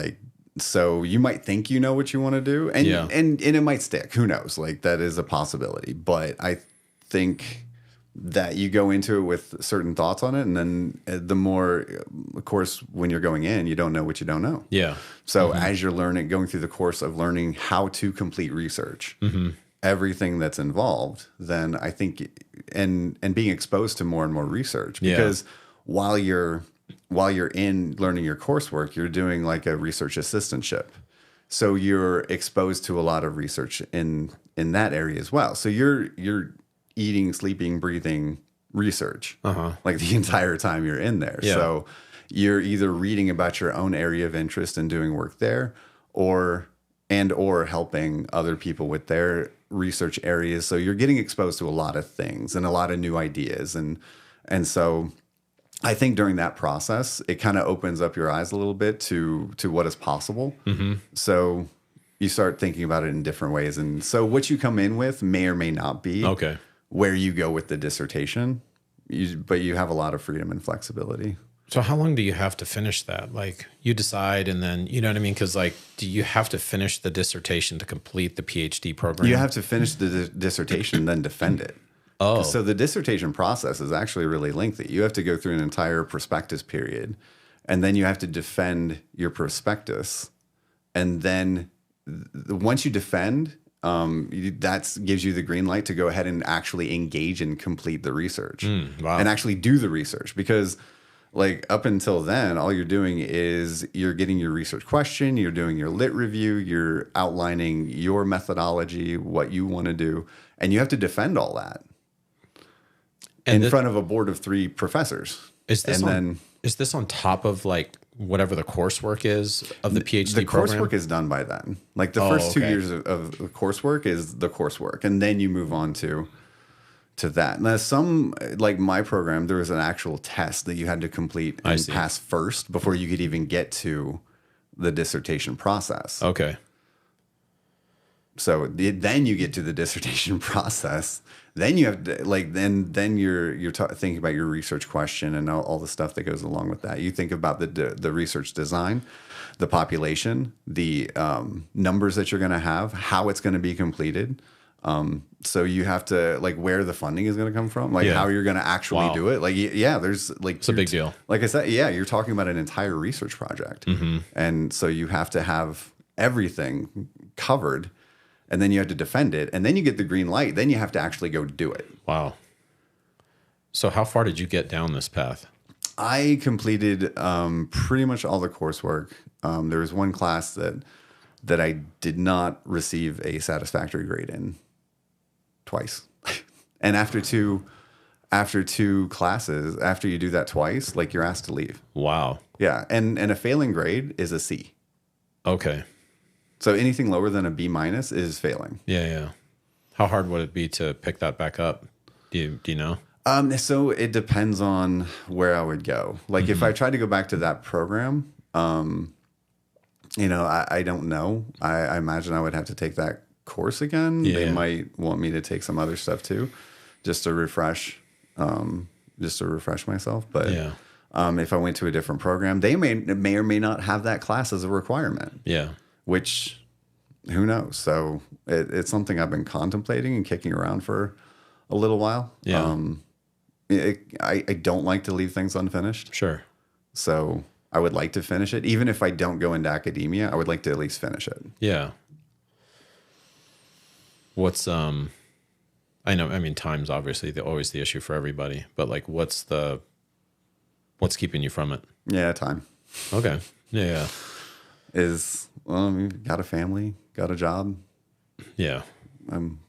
So you might think you know what you want to do, and it might stick. Who knows? That is a possibility. But I think that you go into it with certain thoughts on it, and then the more, of course, when you're going in, you don't know what you don't know. Yeah. So as you're going through the course of learning how to complete research, everything that's involved, then I think, and being exposed to more and more research, because while you're while you're in learning your coursework, you're doing like a research assistantship. So you're exposed to a lot of research in that area as well. So you're eating, sleeping, breathing research like the entire time you're in there. Yeah. So you're either reading about your own area of interest and doing work there, or helping other people with their research areas. So you're getting exposed to a lot of things and a lot of new ideas. And so I think during that process, it kind of opens up your eyes a little bit to what is possible. So you start thinking about it in different ways. And so what you come in with may or may not be where you go with the dissertation, but you have a lot of freedom and flexibility. So how long do you have to finish that? Like you decide and then, you know what I mean? Because like, do you have to finish the dissertation to complete the PhD program? You have to finish the dissertation, then defend it. Oh. So the dissertation process is actually really lengthy. You have to go through an entire prospectus period, and then you have to defend your prospectus. And then once you defend, that gives you the green light to go ahead and actually engage and complete the research Wow. and actually do the research. Because like up until then, all you're doing is you're getting your research question, you're doing your lit review, you're outlining your methodology, what you want to do, and you have to defend all that in front of a board of 3 professors. Is this on top of like whatever the coursework is of the PhD program? The coursework is done by then. Like the first 2 years of the coursework is the coursework, and then you move on to that. Now, some, like my program, there was an actual test that you had to complete and pass first before you could even get to the dissertation process. Okay. So then you get to the dissertation process. Then you have to, like, then you're thinking about your research question and all the stuff that goes along with that. You think about the research design, the population, the numbers that you're going to have, how it's going to be completed. So you have to, like, where the funding is going to come from, like how you're going to actually do it. Like, there's like, it's a big deal. Like I said, you're talking about an entire research project. And so you have to have everything covered, and then you have to defend it, and then you get the green light. Then you have to actually go do it. Wow. So how far did you get down this path? I completed pretty much all the coursework. There was one class that I did not receive a satisfactory grade in twice. And after two classes, after you do that twice, like, you're asked to leave. Wow. Yeah. And a failing grade is a C. Okay. So anything lower than a B- is failing. Yeah. How hard would it be to pick that back up? Do you know? So it depends on where I would go. Like if I tried to go back to that program, I don't know. I imagine I would have to take that course again. Yeah. They might want me to take some other stuff too, just to refresh myself. But if I went to a different program, they may or may not have that class as a requirement. Yeah. Which, who knows? So it's something I've been contemplating and kicking around for a little while. Yeah. I don't like to leave things unfinished. Sure. So I would like to finish it. Even if I don't go into academia, I would like to at least finish it. Yeah. What's, I mean, time's obviously always the issue for everybody, but like, what's keeping you from it? Yeah, time. Okay. Yeah. Got a family, got a job. Yeah. I'm,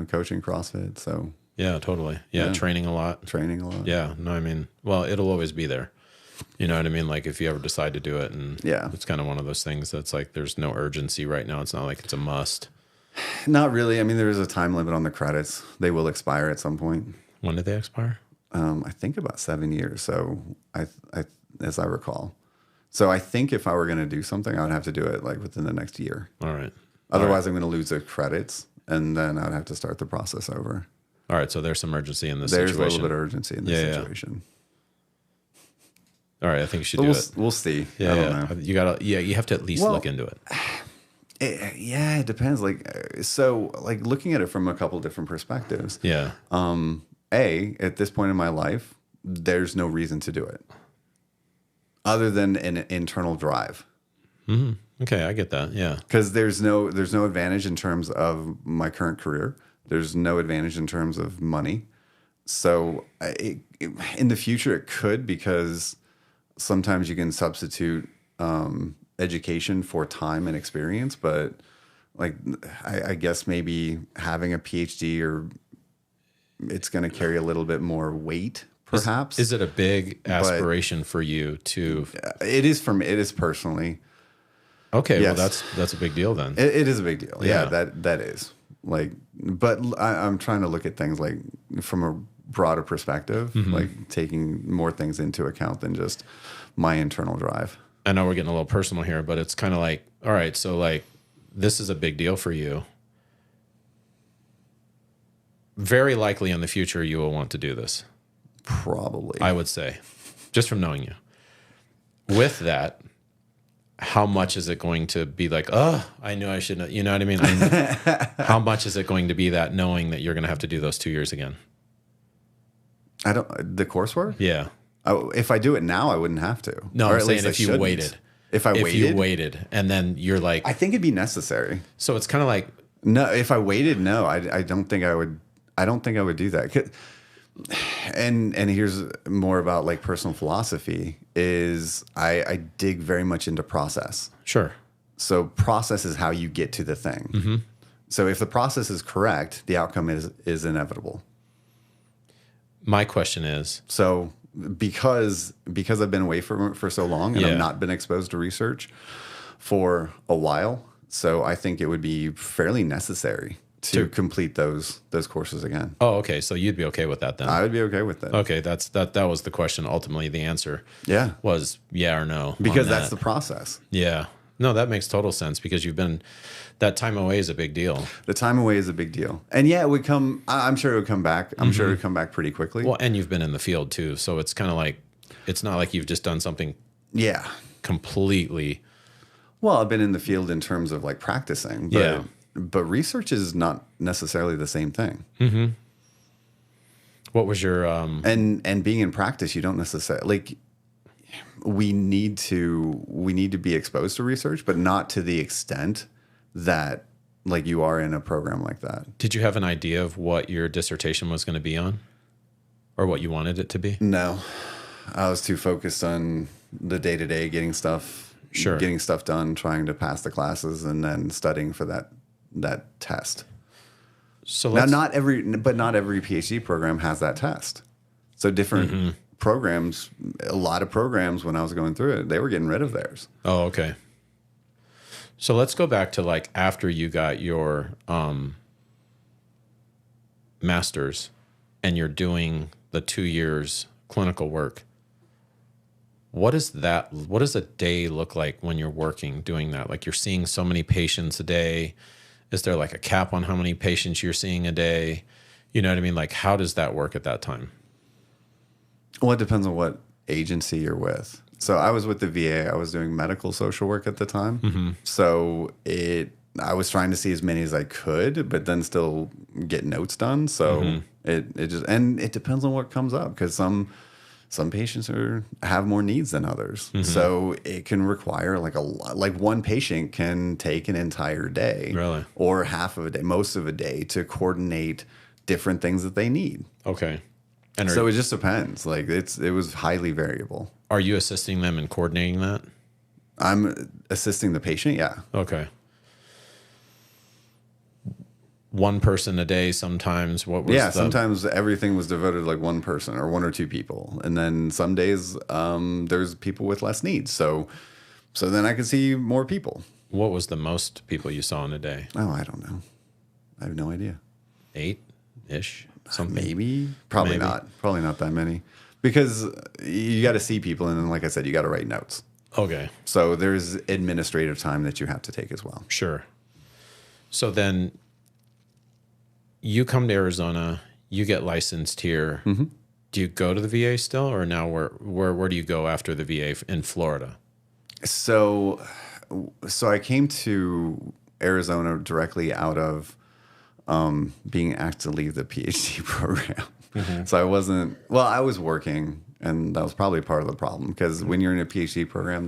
coaching CrossFit. So yeah, totally. Yeah. Training a lot. Yeah. No, I mean, well, it'll always be there. You know what I mean? Like if you ever decide to do it, and it's kind of one of those things that's like, there's no urgency right now. It's not like it's a must. Not really. I mean, there is a time limit on the credits. They will expire at some point. When did they expire? I think about 7 years. So as I recall. So I think if I were going to do something, I would have to do it like within the next year. All right. Otherwise, I'm going to lose the credits, and then I would have to start the process over. All right. So there's some urgency in this situation. There's a little bit of urgency in this situation. All right. I think you should do it. We'll see. Yeah. I don't know. You have to at least look into it. It depends. Like looking at it from a couple different perspectives. Yeah. At this point in my life, there's no reason to do it other than an internal drive. Mm-hmm. Okay, I get that. Yeah, because there's no advantage in terms of my current career. There's no advantage in terms of money. So in the future, it could, because sometimes you can substitute education for time and experience, but like I guess maybe having a PhD or it's going to carry a little bit more weight, perhaps. Is it a big aspiration for you to? It is for me. It is personally. Okay, yes. well that's a big deal then. It is a big deal. Yeah, that is like. But I'm trying to look at things like from a broader perspective, like taking more things into account than just my internal drive. I know we're getting a little personal here, but it's kind of like, all right, so like this is a big deal for you. Very likely in the future you will want to do this. Probably. I would say, just from knowing you. With that, how much is it going to be like, oh, I knew I shouldn't, you know what I mean? How much is it going to be that knowing that you're going to have to do those 2 years again? The coursework? Yeah. If I do it now, I wouldn't have to. No, or I'm at saying least if you shouldn't. waited. If you waited, and then you're like, I think it'd be necessary. So it's kind of like, no, if I waited, no, I don't think I would. I don't think I would do that. And here's more about like personal philosophy is I dig very much into process. Sure. So process is how you get to the thing. So if the process is correct, the outcome is inevitable. My question is, so because I've been away from it for so long and I've not been exposed to research for a while, so I think it would be fairly necessary to complete those courses again. Oh, okay. So you'd be okay with that then? I would be okay with that. Okay, that was the question. Ultimately, the answer was yeah or no. Because that's the process. Yeah. No, that makes total sense because that time away is a big deal. The time away is a big deal. And yeah, it would come, I'm sure it would come back. I'm sure it would come back pretty quickly. Well, and you've been in the field too. So it's kind of like, it's not like you've just done something completely. Well, I've been in the field in terms of like practicing. But research is not necessarily the same thing. What was your and being in practice, you don't necessarily like. We need to be exposed to research, but not to the extent that like you are in a program like that. Did you have an idea of what your dissertation was going to be on, or what you wanted it to be? No, I was too focused on the day to day, getting stuff done, trying to pass the classes, and then studying for that test. So now, not every PhD program has that test. So different programs, a lot of programs when I was going through it, they were getting rid of theirs. Oh, okay. So let's go back to like after you got your master's and you're doing the 2 years clinical work. What does a day look like when you're working doing that? Like you're seeing so many patients a day. Is there like a cap on how many patients you're seeing a day? You know what I mean? Like how does that work at that time? Well, it depends on what agency you're with. So I was with the VA. I was doing medical social work at the time. So I was trying to see as many as I could, but then still get notes done. So it depends on what comes up because some patients have more needs than others. So it can require like one patient can take an entire day, really, or half of a day, most of a day to coordinate different things that they need. Okay. And so it just depends. Like it was highly variable. Are you assisting them in coordinating that? I'm assisting the patient. Yeah. Okay. One person a day sometimes. Sometimes everything was devoted to like one person or one or two people. And then some days there's people with less needs. So then I could see more people. What was the most people you saw in a day? Oh, I don't know. I have no idea. 8-ish? Something. Maybe. Probably not. Probably not that many. Because you got to see people. And then, like I said, you got to write notes. Okay. So there's administrative time that you have to take as well. Sure. So then you come to Arizona, you get licensed here. Do you go to the VA still, or now where do you go after the VA in Florida? So I came to Arizona directly out of being asked to leave the PhD program. So I was working, and that was probably part of the problem because when you're in a PhD program,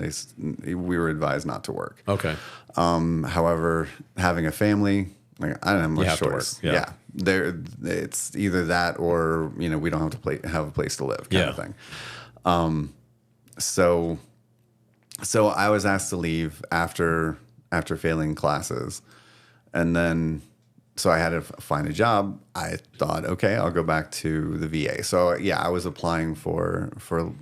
we were advised not to work. Okay. However, having a family, like I don't have much choice. Yeah. It's either that or we don't have a place to live kind of thing. so I was asked to leave after failing classes, and then so I had to find a job. I thought, okay, I'll go back to the VA. So yeah, I was applying for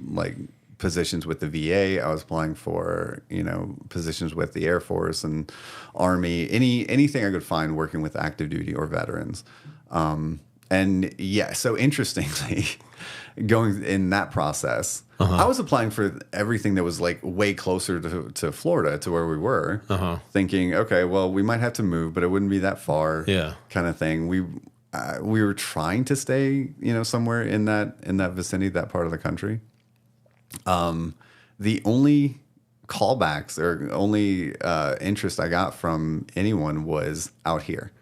like positions with the VA. I was applying for, positions with the Air Force and Army, anything I could find working with active duty or veterans. And yeah, so interestingly, going in that process, I was applying for everything that was like way closer to Florida, to where we were, thinking, okay, well, we might have to move, but it wouldn't be that far, kind of thing. We were trying to stay, somewhere in that vicinity, that part of the country. The only callbacks or only interest I got from anyone was out here.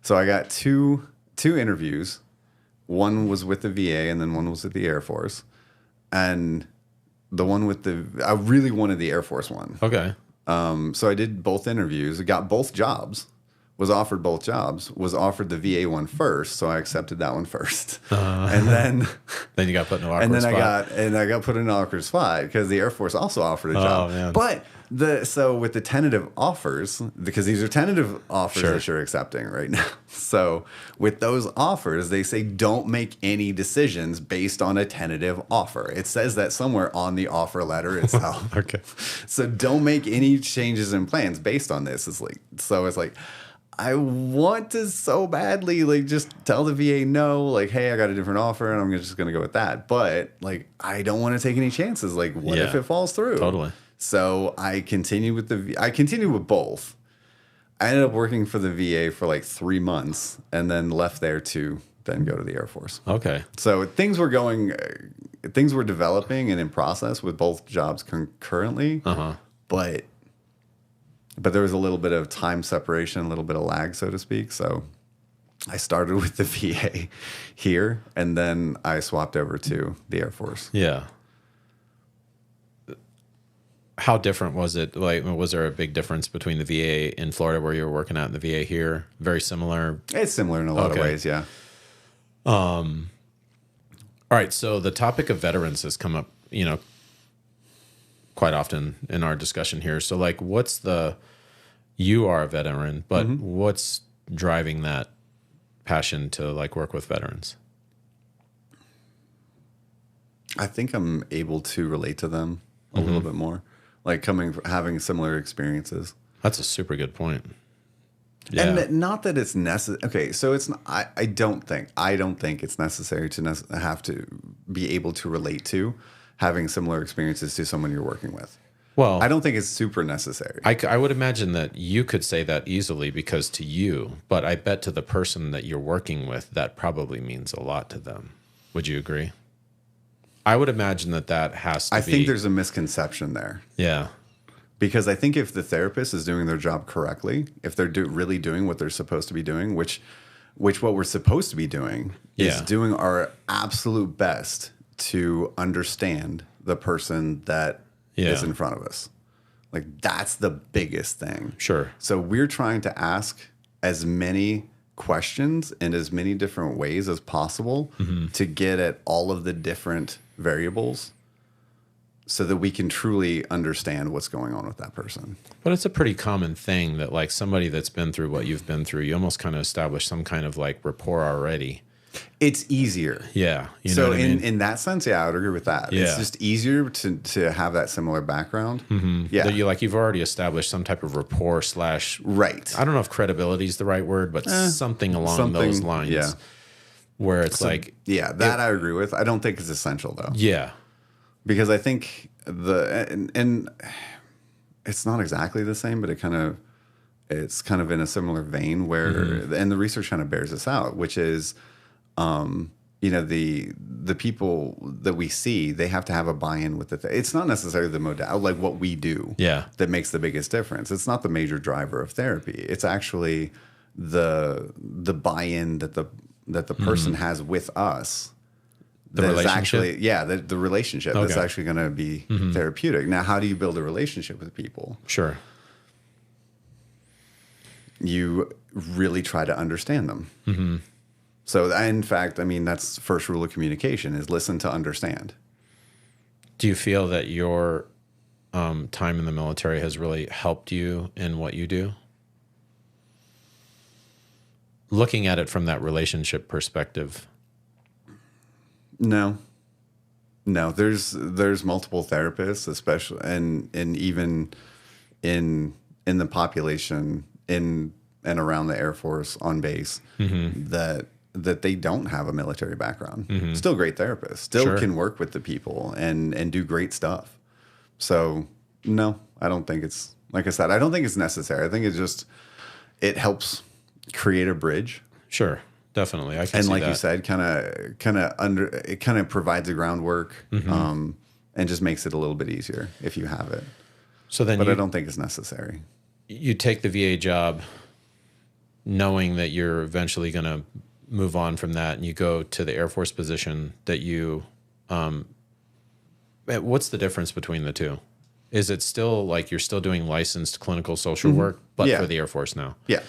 So I got two interviews. One was with the VA and then one was with the Air Force. And the one I really wanted the Air Force one. Okay. So I did both interviews. I got both jobs. Was offered both jobs. Was offered the VA one first, so I accepted that one first. And then you got put in an awkward spot. I got put in an awkward spot because the Air Force also offered a job. Man. But with the tentative offers, because these are tentative offers that you're accepting right now. So with those offers, they say don't make any decisions based on a tentative offer. It says that somewhere on the offer letter itself. Okay. So don't make any changes in plans based on this. It's like I want to so badly like just tell the VA no, like, hey, I got a different offer and I'm just going to go with that. But like, I don't want to take any chances. Like, what if it falls through? Totally. So I continued with both. I ended up working for the VA for like 3 months and then left there to then go to the Air Force. Okay. So things were developing and in process with both jobs concurrently. But there was a little bit of time separation, a little bit of lag, so to speak. So I started with the VA here, and then I swapped over to the Air Force. Yeah. How different was it? Like, was there a big difference between the VA in Florida where you were working at and the VA here? Very similar? It's similar in a lot of ways, yeah. All right, so the topic of veterans has come up, quite often in our discussion here. So like, you are a veteran, but what's driving that passion to like work with veterans? I think I'm able to relate to them a little bit more, like having similar experiences. That's a super good point. Yeah. And not that it's necessary. Okay, so it's not, I don't think it's necessary to have to be able to relate to having similar experiences to someone you're working with. Well, I don't think it's super necessary. I would imagine that you could say that easily because to you, but I bet to the person that you're working with, that probably means a lot to them. Would you agree? I would imagine that has to be. I think there's a misconception there. Yeah. Because I think if the therapist is doing their job correctly, if they're really doing what they're supposed to be doing, which what we're supposed to be doing is doing our absolute best to understand the person that is in front of us. Like, that's the biggest thing. Sure. So we're trying to ask as many questions in as many different ways as possible to get at all of the different variables so that we can truly understand what's going on with that person. But it's a pretty common thing that like somebody that's been through what you've been through, you almost kind of establish some kind of like rapport already. It's easier. Yeah. So in that sense, I would agree with that. Yeah. It's just easier to have that similar background. Yeah. You've already established some type of rapport / right. I don't know if credibility is the right word, but something along those lines. Yeah. Where it's like. Yeah, that I agree with. I don't think it's essential though. Yeah. Because I think and it's not exactly the same, but it's kind of in a similar vein where, and the research kind of bears this out, which is, the people that we see, they have to have a buy-in with it's not necessarily the modality, like what we do, that makes the biggest difference. It's not the major driver of therapy. It's actually the buy-in that the person has with us. The relationship? Actually, the relationship that's actually going to be therapeutic. Now, how do you build a relationship with people? Sure. You really try to understand them. So, in fact, I mean, that's the first rule of communication is listen to understand. Do you feel that your time in the military has really helped you in what you do? Looking at it from that relationship perspective. No. No, there's multiple therapists, especially and even in the population in and around the Air Force on base that they don't have a military background. Still great therapists, still can work with the people and do great stuff. So no, I don't think it's, like I said, I don't think it's necessary. I think it helps create a bridge. Sure. Definitely. I can see like that. You said, it kind of provides the groundwork, and just makes it a little bit easier if you have it. So then, but I don't think it's necessary. You take the VA job knowing that you're eventually going to move on from that, and you go to the Air Force position that you, what's the difference between the two? Is it still like you're still doing licensed clinical social work, but for the Air Force now? Yeah.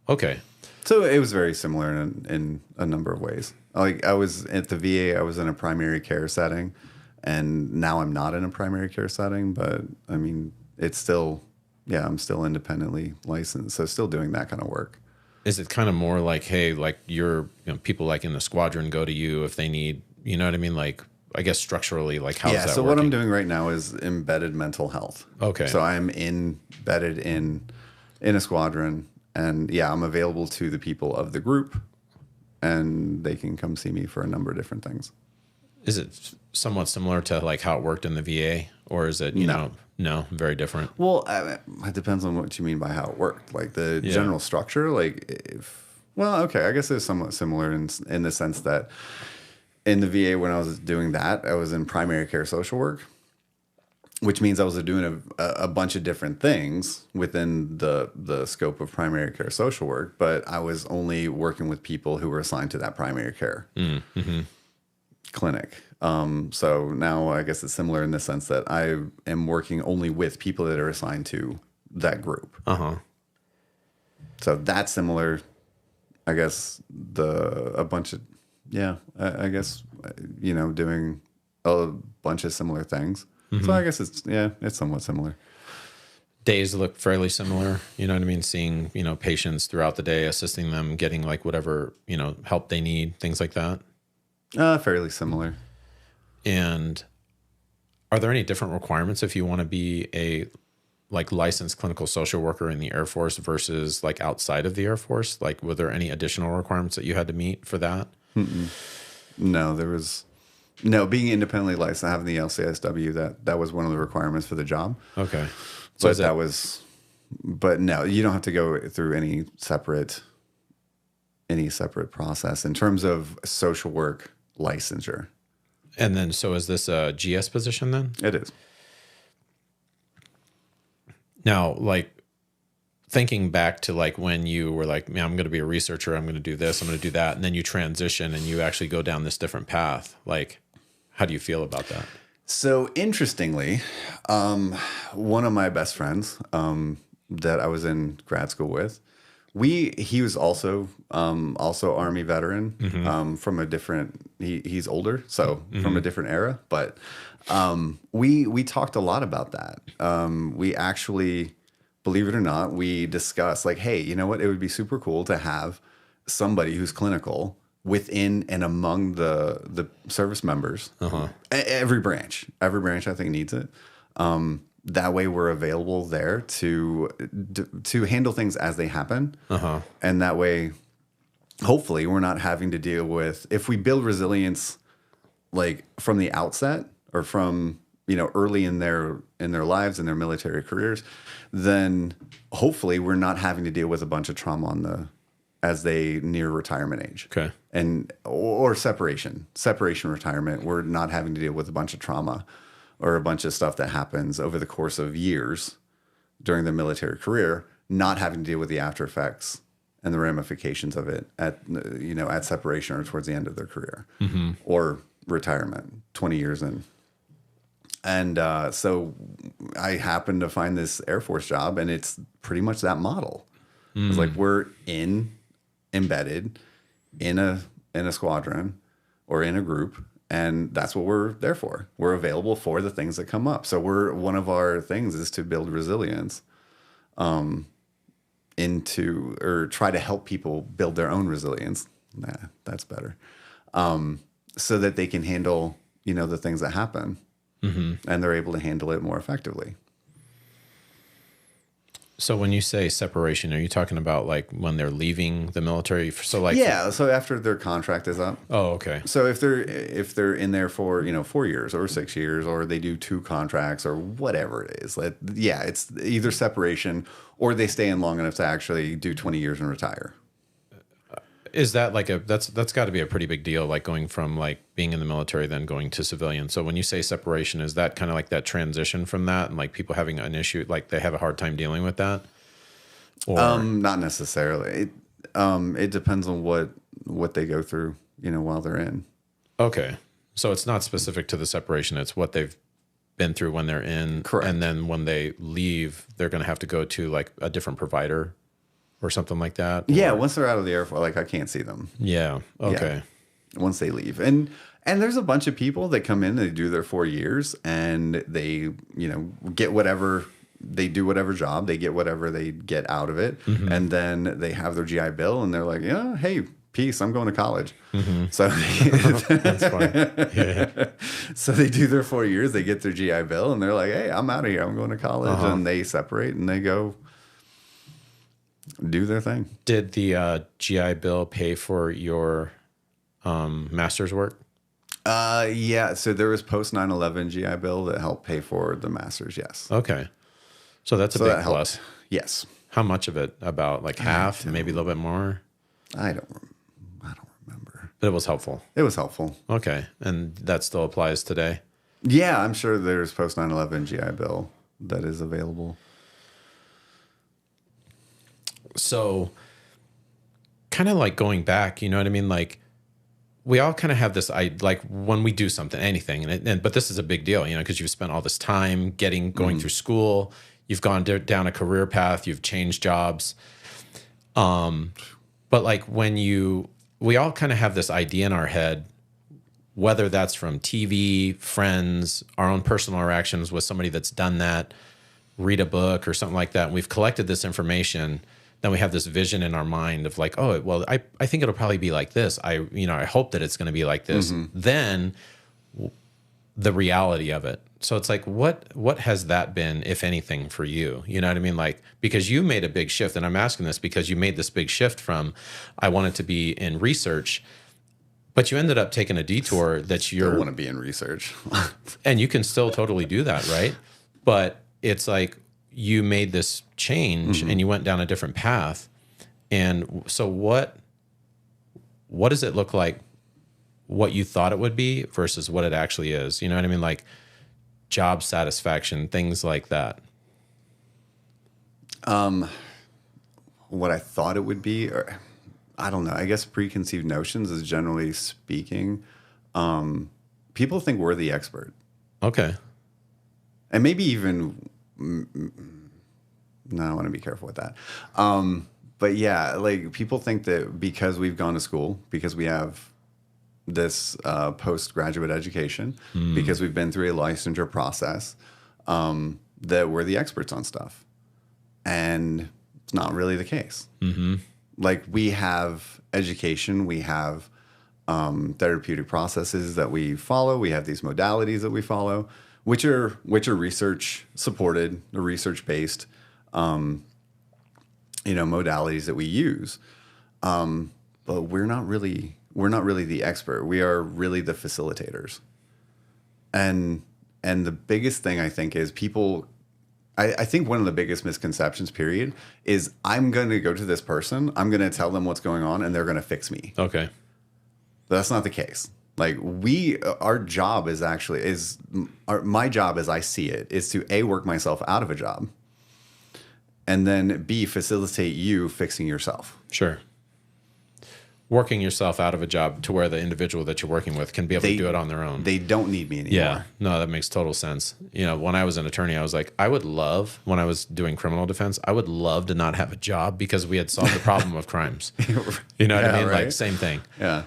Okay. So it was very similar in a number of ways. Like I was at the VA, I was in a primary care setting, and now I'm not in a primary care setting, but I mean, it's still, I'm still independently licensed. So still doing that kind of work. Is it kind of more like, hey, like people like in the squadron go to you if they need, you know what I mean? Like, I guess structurally, like how is that so working? What I'm doing right now is embedded mental health. Okay. So I'm embedded in a squadron, and I'm available to the people of the group, and they can come see me for a number of different things. Is it somewhat similar to like how it worked in the VA, or is it, no, very different? Well, it depends on what you mean by how it worked. Like the general structure, I guess it's somewhat similar in the sense that in the VA, when I was doing that, I was in primary care social work, which means I was doing a bunch of different things within the scope of primary care social work, but I was only working with people who were assigned to that primary care clinic. So now I guess it's similar in the sense that I am working only with people that are assigned to that group. So that's similar. I guess I guess, doing a bunch of similar things. So I guess it's somewhat similar. Days look fairly similar. You know what I mean? Seeing, patients throughout the day, assisting them, getting like whatever, help they need, things like that. Fairly similar. And are there any different requirements if you want to be a like licensed clinical social worker in the Air Force versus like outside of the Air Force? Like, were there any additional requirements that you had to meet for that? No, there was no being independently licensed, having the LCSW. That was one of the requirements for the job. Okay, so but no, you don't have to go through any separate process in terms of social work licensure. And then, so is this a GS position then? It is. Now, like thinking back to like when you were like, man, I'm going to be a researcher, I'm going to do this, I'm going to do that. And then you transition and you actually go down this different path. Like, how do you feel about that? So interestingly, one of my best friends that I was in grad school with, he was also Army veteran, from a different, he's older, so from a different era, but we talked a lot about that. We actually, believe it or not, we discussed like, hey, you know what? It would be super cool to have somebody who's clinical within and among the service members. Every branch I think needs it. That way we're available there to handle things as they happen. And that way, hopefully we're not having to deal with, if we build resilience like from the outset or from, early in their lives and their military careers, then hopefully we're not having to deal with a bunch of trauma as they near retirement age. Okay. Or separation retirement. We're not having to deal with a bunch of trauma or a bunch of stuff that happens over the course of years during their military career, not having to deal with the after effects and the ramifications of it at separation or towards the end of their career or retirement 20 years in. And so I happened to find this Air Force job, and it's pretty much that model. It's like we're embedded in a squadron or in a group, And that's what we're there for. We're available for the things that come up. So one of our things is to build resilience into, or try to help people build their own resilience. Nah, that's better. So that they can handle, the things that happen, and they're able to handle it more effectively. So when you say separation, are you talking about like when they're leaving the military? So like, yeah. So after their contract is up. Oh, okay. So if they're in there for 4 years or 6 years, or they do 2 contracts or whatever it is, it's either separation or they stay in long enough to actually do 20 years and retire. Is that like that's got to be a pretty big deal, like going from like being in the military then going to civilian. So when you say separation, is that kind of like that transition from that, and like people having an issue, like they have a hard time dealing with that? Or not necessarily. It depends on what they go through, while they're in. Okay, so it's not specific to the separation; it's what they've been through when they're in. Correct. And then when they leave, they're going to have to go to like a different provider or something like that. Yeah, once they're out of the Air Force, like I can't see them. Yeah. Okay. Yeah, once they leave, and there's a bunch of people that come in, they do their 4 years, and they get whatever. They do whatever job, they get whatever they get out of it, and then they have their GI Bill, and they're like, yeah, hey, peace, I'm going to college. So That's funny. Yeah. So they do their 4 years, they get their GI Bill, and they're like, hey, I'm out of here, I'm going to college, and they separate and they go do their thing. Did the GI Bill pay for your master's work? Yeah. So there was post 9/11 GI Bill that helped pay for the master's. Yes. Okay. So that's a big plus. Yes. How much of it? About like half, maybe a little bit more? I don't remember. But it was helpful. It was helpful. Okay. And that still applies today? Yeah, I'm sure there's post 9/11 GI Bill that is available. So kind of like going back, you know what I mean? Like we all kind of have this, like when we do something, anything, but this is a big deal, because you've spent all this time going through school, you've gone down a career path, you've changed jobs. But like we all kind of have this idea in our head, whether that's from TV, friends, our own personal interactions with somebody that's done that, read a book or something like that. And we've collected this information. Then we have this vision in our mind of like, oh, well, I think it'll probably be like this. I hope that it's going to be like this. Then the reality of it. So it's like, what has that been, if anything, for you? You know what I mean? Like, because you made a big shift, and I'm asking this because you made this big shift from, I wanted to be in research, but you ended up taking a detour that you're. I want to be in research. And you can still totally do that, right? But it's like, you made this change and you went down a different path. And so what does it look like, what you thought it would be versus what it actually is? You know what I mean? Like job satisfaction, things like that. What I thought it would be, or I don't know, I guess preconceived notions is generally speaking, people think we're the expert. Okay. And maybe even, no, I want to be careful with that. But yeah, like people think that because we've gone to school, because we have this postgraduate education, because we've been through a licensure process, that we're the experts on stuff. And it's not really the case. Like we have education, we have therapeutic processes that we follow, we have these modalities that we follow, which are research supported, or research based, modalities that we use. But we're not really the expert. We are really the facilitators. And the biggest thing I think is people. I think one of the biggest misconceptions, period, is I'm going to go to this person, I'm going to tell them what's going on, and they're going to fix me. Okay. But that's not the case. Like our job is actually my job as I see it is to A, work myself out of a job, and then B, facilitate you fixing yourself. Sure. Working yourself out of a job to where the individual that you're working with can be able to do it on their own. They don't need me anymore. Yeah. No, that makes total sense. When I was an attorney, I was like, I would love, when I was doing criminal defense, I would love to not have a job because we had solved the problem of crimes. You know what I mean? Right? Like same thing. Yeah.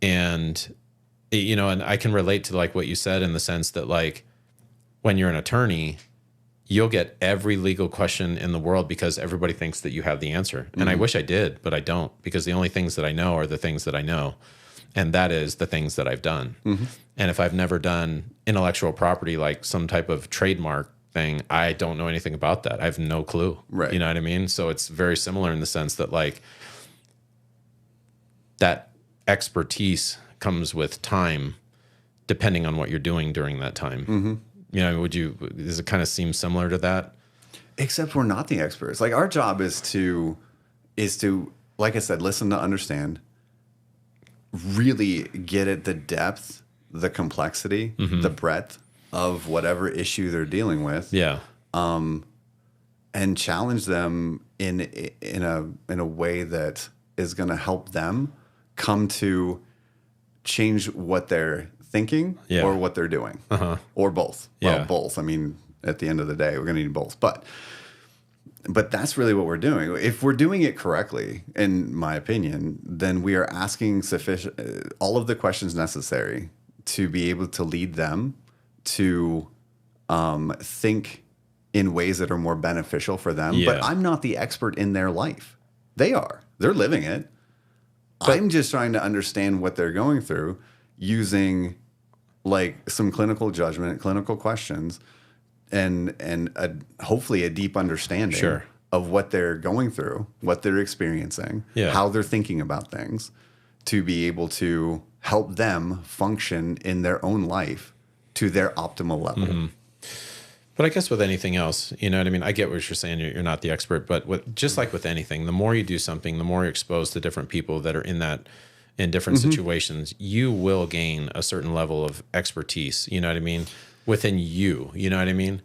And you know, and I can relate to like what you said in the sense that like when you're an attorney, you'll get every legal question in the world because everybody thinks that you have the answer. And I wish I did, but I don't, because the only things that I know are the things that I know. And that is the things that I've done. And if I've never done intellectual property, like some type of trademark thing, I don't know anything about that. I have no clue. Right. You know what I mean? So it's very similar in the sense that like that expertise comes with time, depending on what you're doing during that time. You know, does it kind of seem similar to that? Except we're not the experts. Like our job is to, like I said, listen to understand, really get at the depth, the complexity, the breadth of whatever issue they're dealing with. Yeah. And challenge them in a way that is going to help them come to change what they're thinking or what they're doing, or both. Well, both. I mean, at the end of the day, we're going to need both. But that's really what we're doing. If we're doing it correctly, in my opinion, then we are asking all of the questions necessary to be able to lead them to think in ways that are more beneficial for them. But I'm not the expert in their life. They are. They're living it. I'm just trying to understand what they're going through using like some clinical judgment, clinical questions, and hopefully a deep understanding of what they're going through, what they're experiencing, how they're thinking about things, to be able to help them function in their own life to their optimal level. But I guess with anything else, you know what I mean? I get what you're saying. You're not the expert, but just like with anything, the more you do something, the more you're exposed to different people that are in different situations, you will gain a certain level of expertise, you know what I mean? Within you know what I mean?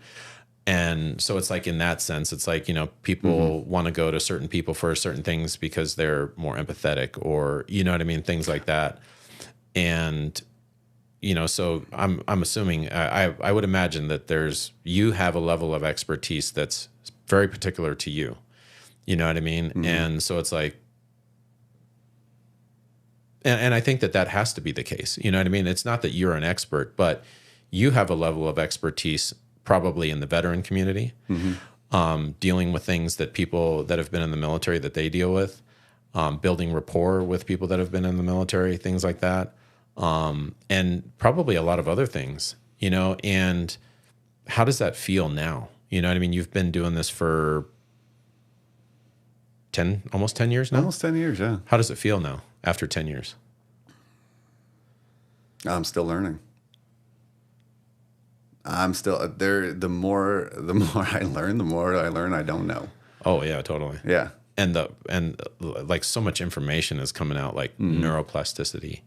And so it's like in that sense, it's like, you know, people want to go to certain people for certain things because they're more empathetic, or, you know what I mean? Things like that. And, you know, so I'm assuming, I would imagine that you have a level of expertise that's very particular to you. You know what I mean? And so it's like, and I think that has to be the case. You know what I mean? It's not that you're an expert, but you have a level of expertise probably in the veteran community, dealing with things that people that have been in the military that they deal with, building rapport with people that have been in the military, things like that. And probably a lot of other things, you know. And how does that feel now? You know what I mean? You've been doing this for almost 10 years now? Almost 10 years, yeah. How does it feel now after 10 years? I'm still learning. I'm still there. The more I learn I don't know. Oh yeah, totally. Yeah. And like so much information is coming out, like neuroplasticity,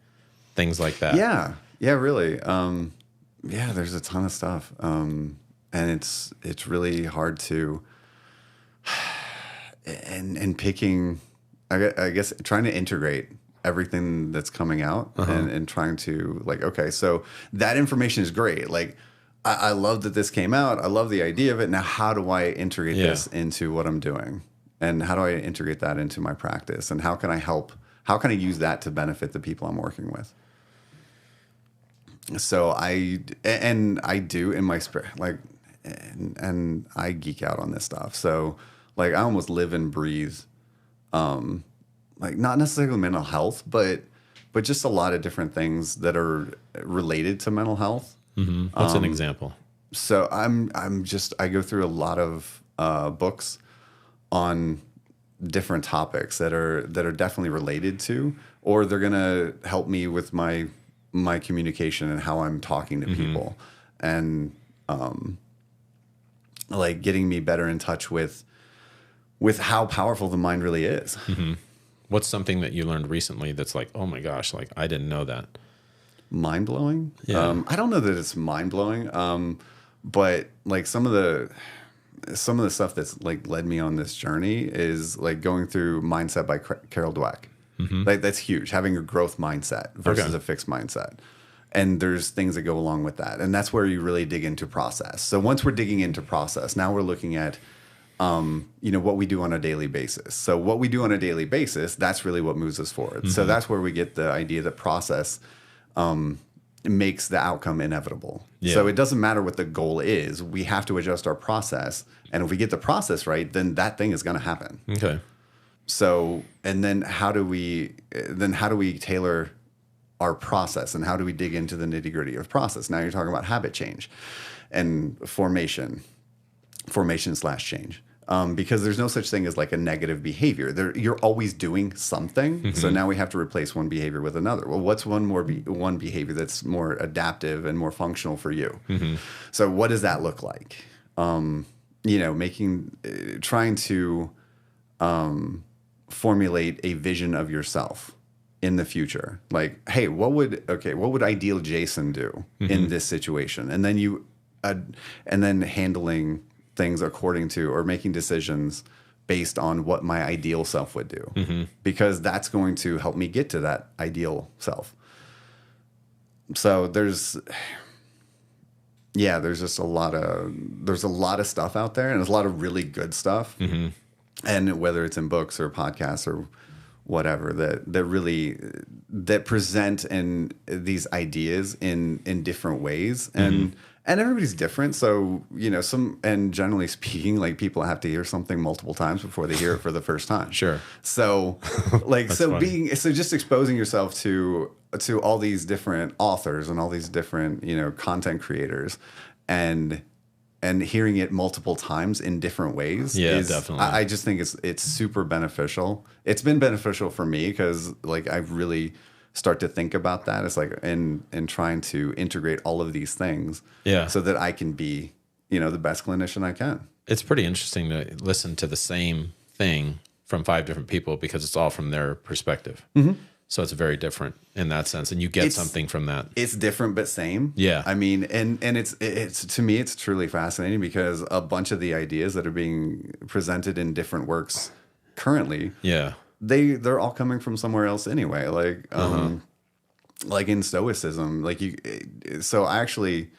things like that. Yeah. Yeah, really. Yeah, there's a ton of stuff. And it's really hard to and picking, I guess trying to integrate everything that's coming out and trying to like, okay, so that information is great. Like I love that this came out. I love the idea of it. Now, how do I integrate this into what I'm doing? And how do I integrate that into my practice? And how can I help? How can I use that to benefit the people I'm working with? So I do in my spirit, like, and I geek out on this stuff. So like I almost live and breathe, like not necessarily mental health, but just a lot of different things that are related to mental health. What's an example? So I go through a lot of books on different topics that are definitely related to, or they're gonna help me with my communication and how I'm talking to people, and like getting me better in touch with how powerful the mind really is. What's something that you learned recently that's like, oh my gosh, like I didn't know that? Mind blowing. Yeah. I don't know that it's mind blowing, but like some of the stuff that's like led me on this journey is like going through Mindset by Carol Dweck. Like that's huge. Having a growth mindset versus a fixed mindset, and there's things that go along with that, and that's where you really dig into process. So once we're digging into process, now we're looking at what we do on a daily basis. So what we do on a daily basis, that's really what moves us forward. So that's where we get the idea that process makes the outcome inevitable. Yeah. So it doesn't matter what the goal is. We have to adjust our process. And if we get the process right, then that thing is going to happen. Okay. So, and then how do we tailor our process, and how do we dig into the nitty gritty of process? Now you're talking about habit change and formation / change. Because there's no such thing as like a negative behavior. You're always doing something. So now we have to replace one behavior with another. Well, what's one behavior that's more adaptive and more functional for you? So what does that look like? Trying to formulate a vision of yourself in the future. Like, hey, what would ideal Jason do in this situation? And then handling things according to, or making decisions based on what my ideal self would do, because that's going to help me get to that ideal self. So there's just a lot of stuff out there, and there's a lot of really good stuff. And whether it's in books or podcasts or whatever, that present these ideas in different ways, and everybody's different. So, and generally speaking, like, people have to hear something multiple times before they hear it for the first time. Sure. So just exposing yourself to all these different authors and all these different, content creators, and hearing it multiple times in different ways. Yeah, definitely. I just think it's super beneficial. It's been beneficial for me because, like, I really start to think about that. It's like, and trying to integrate all of these things, so that I can be, the best clinician I can. It's pretty interesting to listen to the same thing from 5 different people, because it's all from their perspective. So it's very different in that sense, and you get something from that. It's different but same. Yeah. I mean, and it's to me, it's truly fascinating, because a bunch of the ideas that are being presented in different works currently, they're all coming from somewhere else anyway. Like in Stoicism, so I actually,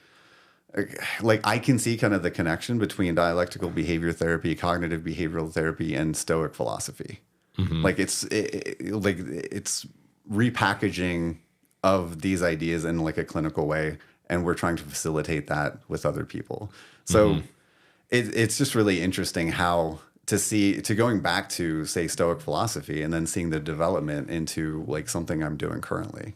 like, I can see kind of the connection between dialectical behavior therapy, cognitive behavioral therapy, and Stoic philosophy. Like, it's repackaging of these ideas in like a clinical way, and we're trying to facilitate that with other people. So it's just really interesting how to going back to, say, Stoic philosophy, and then seeing the development into like something I'm doing currently.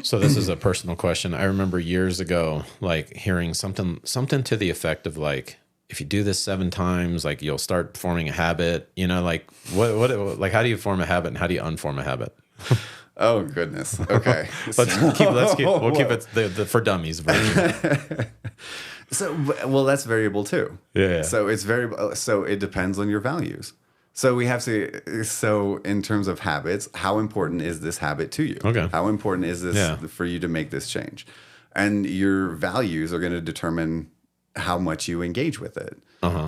So this is a personal question. I remember years ago, like, hearing something to the effect of, like, if you do this 7 times, like, you'll start forming a habit. Like, like, how do you form a habit, and how do you unform a habit? Oh goodness. Okay. We'll keep it the for dummies version. Well, that's variable too. Yeah. So it's variable. So it depends on your values. So we have to. So in terms of habits, how important is this habit to you? Okay. How important is this for you to make this change? And your values are going to determine how much you engage with it.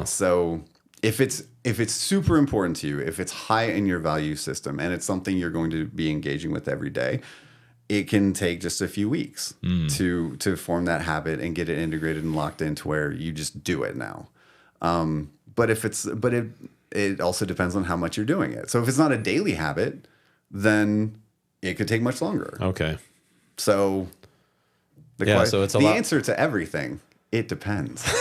So if it's super important to you, if it's high in your value system, and it's something you're going to be engaging with every day, it can take just a few weeks to form that habit and get it integrated and locked into where you just do it now. But it also depends on how much you're doing it. So if it's not a daily habit, then it could take much longer. Okay. So so it's the answer to everything. It depends.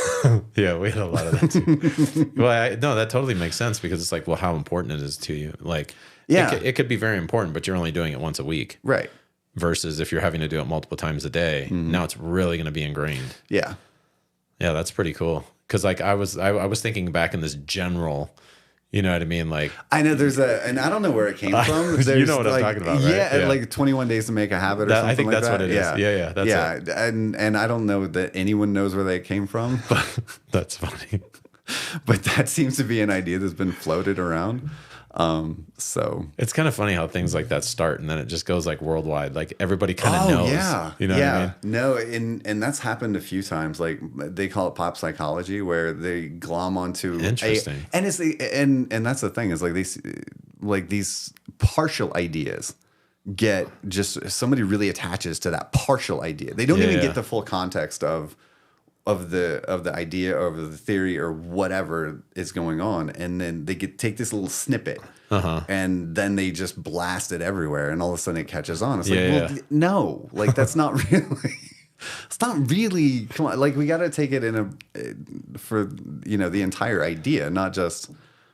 Yeah, we had a lot of that too. Well, no, that totally makes sense, because it's like, well, how important it is to you. Like, it could be very important, but you're only doing it once a week. Right. Versus if you're having to do it multiple times a day, now it's really going to be ingrained. Yeah. Yeah, that's pretty cool. Because, like, I was thinking back in this general, you know what I mean? Like, I know and I don't know where it came from. You know what I'm talking about, right? Yeah, like 21 Days to Make a Habit or something. I think that's what it is. Yeah. That's it. And I don't know that anyone knows where they came from, but that's funny. But that seems to be an idea that's been floated around. So it's kind of funny how things like that start, and then it just goes like worldwide. Like, everybody kind of knows. Yeah. You know what I mean? No, and that's happened a few times. Like, they call it pop psychology, where they glom onto interesting. And it's and that's the thing, is like these partial ideas get just somebody really attaches to that partial idea. They don't even get the full context of the idea or the theory or whatever is going on, and then they take this little snippet and then they just blast it everywhere, and all of a sudden it catches on. It's no, like that's not really. It's not really. Come on, like we got to take it for the entire idea, not just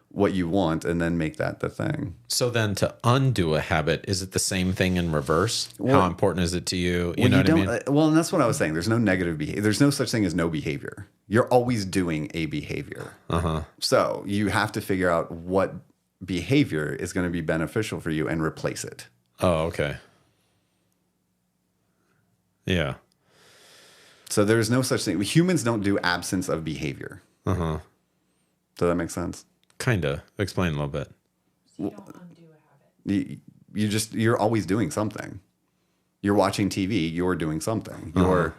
what you want, and then make that the thing. So then, to undo a habit, is it the same thing in reverse? How important is it to you? You know what I mean? Well, and that's what I was saying. There's no negative behavior. There's no such thing as no behavior. You're always doing a behavior. So you have to figure out what behavior is going to be beneficial for you and replace it. Oh, okay. Yeah. So there's no such thing. Humans don't do absence of behavior. Does that make sense? Kinda. Explain a little bit. So you don't undo a habit. You're always doing something. You're watching TV, you're doing something. You're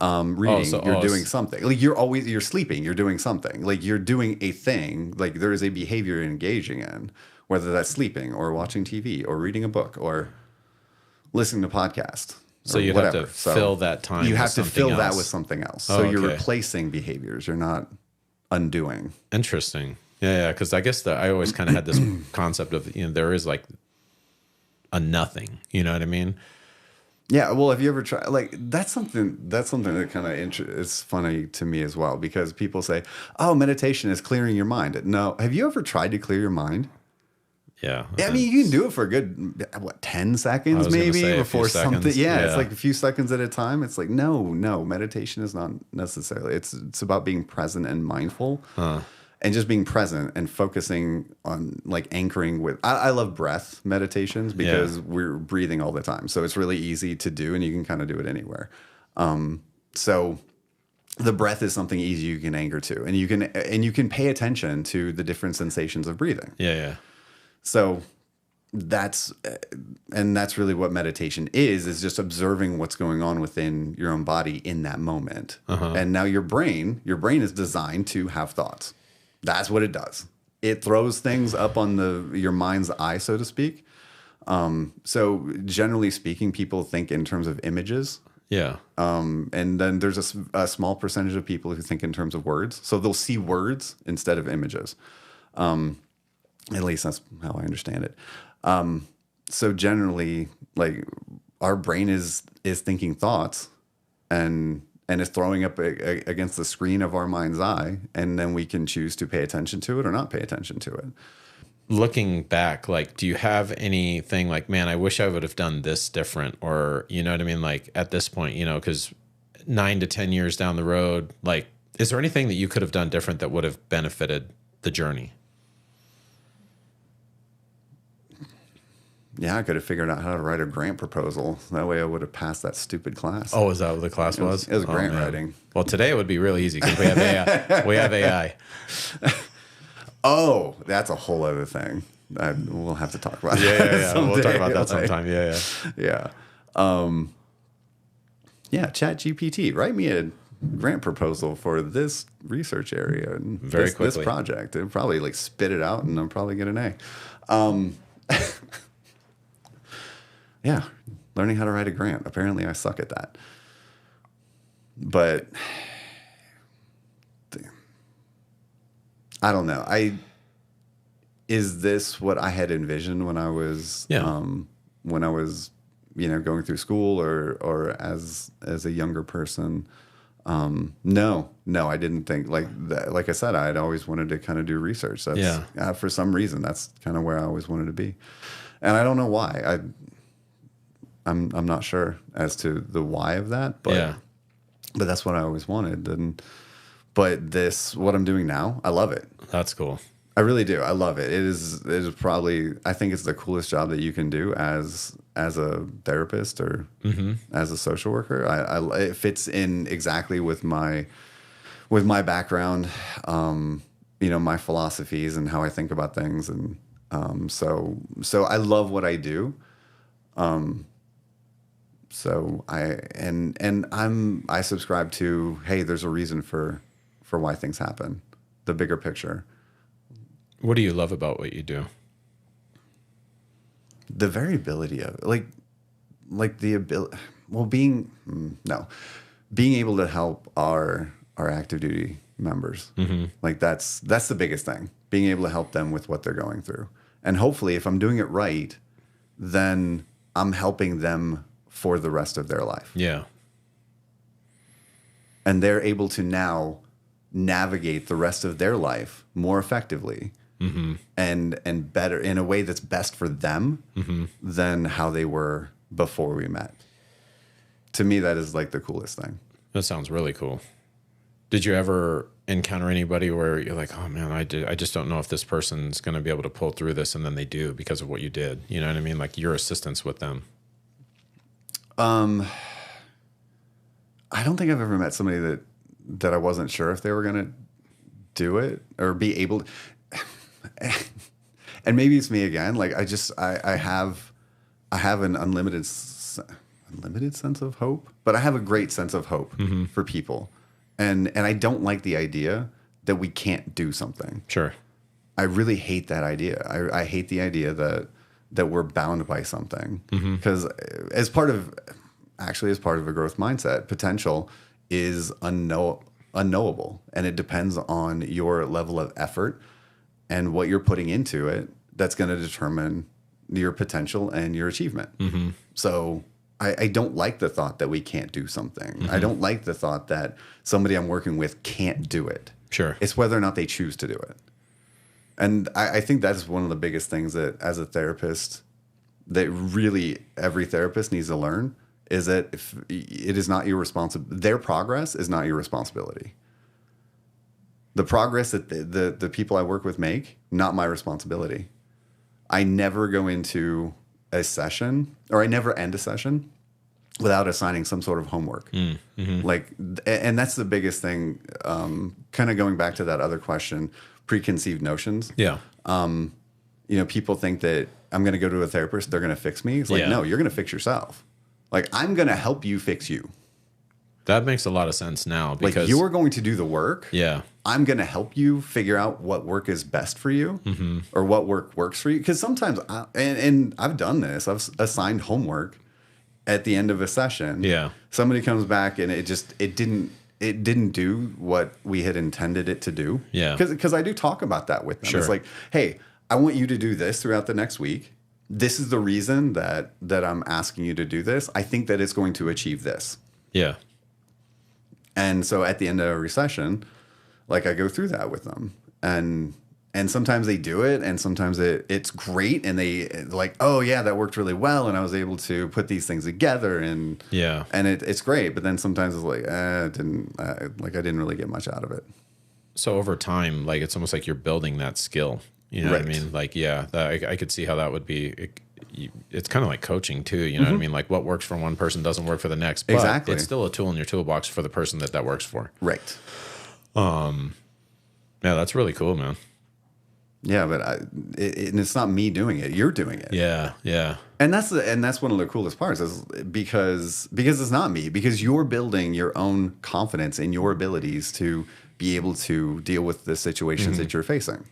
reading, you're doing something. Like you're sleeping, you're doing something. Like you're doing a thing. Like there is a behavior you're engaging in, whether that's sleeping or watching TV or reading a book or listening to podcasts. So you have to fill that time. You have to fill else. that with something else. So you're replacing behaviors. You're not undoing. Interesting. Yeah. Because I guess I always kind of had this concept of there is like a nothing. You know what I mean? Yeah. Well, have you ever tried? Like that's something that kind of it's funny to me as well, because people say, "Oh, meditation is clearing your mind." No. Have you ever tried to clear your mind? Yeah. I mean, you can do it for a good, 10 seconds maybe before something. Yeah, it's like a few seconds at a time. It's like, no, meditation is not necessarily. It's about being present and mindful and just being present and focusing on like anchoring with. I love breath meditations because we're breathing all the time. So it's really easy to do and you can kind of do it anywhere. So the breath is something easy you can anchor to, and you can pay attention to the different sensations of breathing. Yeah. So that's really what meditation is just observing what's going on within your own body in that moment. And now your brain is designed to have thoughts. That's what it does. It throws things up on your mind's eye, so to speak. So generally speaking, people think in terms of images. Yeah. And then there's a small percentage of people who think in terms of words. So they'll see words instead of images. At least that's how I understand it. So generally, like our brain is thinking thoughts and is throwing up against the screen of our mind's eye, and then we can choose to pay attention to it or not pay attention to it. Looking back, like, do you have anything like, man, I wish I would have done this different, or you know what I mean? Like at this point, because 9 to 10 years down the road, like, is there anything that you could have done different that would have benefited the journey? Yeah, I could have figured out how to write a grant proposal. That way I would have passed that stupid class. Oh, is that what the class was? It was grant writing. Well, today it would be really easy because we have AI. We have AI. Oh, that's a whole other thing. We'll have to talk about Yeah. We'll talk about that sometime. Yeah. Yeah, ChatGPT, write me a grant proposal for this research area and this project. It'll probably like spit it out and I'll probably get an A. Yeah, learning how to write a grant. Apparently I suck at that. But I don't know. Is this what I had envisioned when I was going through school or as a younger person? No, I didn't think like that. Like I said, I had always wanted to kind of do research. That's, for some reason, that's kind of where I always wanted to be. And I don't know why. I'm not sure as to the why of that, but that's what I always wanted. But what I'm doing now, I love it. That's cool. I really do. I love it. It is probably, I think it's the coolest job that you can do as a therapist or as a social worker. It fits in exactly with my background, my philosophies and how I think about things. And so I love what I do. So I subscribe to, hey, there's a reason for why things happen, the bigger picture. What do you love about what you do? The variability of it, like the ability, being able to help our our active duty members. Like that's the biggest thing, being able to help them with what they're going through. And hopefully if I'm doing it right, then I'm helping them for the rest of their life. Yeah. And they're able to now navigate the rest of their life more effectively and better, in a way that's best for them than how they were before we met. To me, that is like the coolest thing. That sounds really cool. Did you ever encounter anybody where you're like, oh man, I just don't know if this person's going to be able to pull through this, and then they do because of what you did? You know what I mean? Like your assistance with them. I don't think I've ever met somebody that I wasn't sure if they were going to do it or be able to. And maybe it's me again. Like I have an unlimited sense of hope, but I have a great sense of hope for people. And I don't like the idea that we can't do something. Sure. I really hate that idea. I hate the idea that we're bound by something, because as part of a growth mindset, potential is unknowable, and it depends on your level of effort and what you're putting into it. That's going to determine your potential and your achievement. So I don't like the thought that we can't do something. I don't like the thought that somebody I'm working with can't do it. Sure. It's whether or not they choose to do it. And I think that's one of the biggest things that, as a therapist, that really every therapist needs to learn, is that if it is not your responsibility, their progress is not your responsibility. The progress that the people I work with make, not my responsibility. I never go into a session, or I never end a session without assigning some sort of homework. Like, and that's the biggest thing. Kind of going back to that other question, preconceived notions. Yeah. People think that I'm going to go to a therapist, they're going to fix me. It's like, no, you're going to fix yourself. Like, I'm going to help you fix you. That makes a lot of sense now, because like, you're going to do the work. Yeah. I'm going to help you figure out what work is best for you, or what work works for you. Because sometimes, and I've done this, I've assigned homework at the end of a session. Yeah. Somebody comes back and it didn't do what we had intended it to do. Yeah. Because I do talk about that with them. Sure. It's like, hey, I want you to do this throughout the next week. This is the reason that I'm asking you to do this. I think that it's going to achieve this. Yeah. And so at the end of every session, like, I go through that with them, and sometimes they do it, and sometimes it's great, and they like, oh yeah, that worked really well, and I was able to put these things together, and it's great. But then sometimes it's like, I didn't really get much out of it. So over time, like, it's almost like you're building that skill. You know what I mean? Like, yeah, I could see how that would be. It's kind of like coaching too. You know what I mean? Like, what works for one person doesn't work for the next. But exactly. It's still a tool in your toolbox for the person that works for. Right. Yeah, that's really cool, man. Yeah, but it's not me doing it. You're doing it. Yeah, yeah. And that's one of the coolest parts, is because it's not me, because you're building your own confidence in your abilities to be able to deal with the situations that you're facing.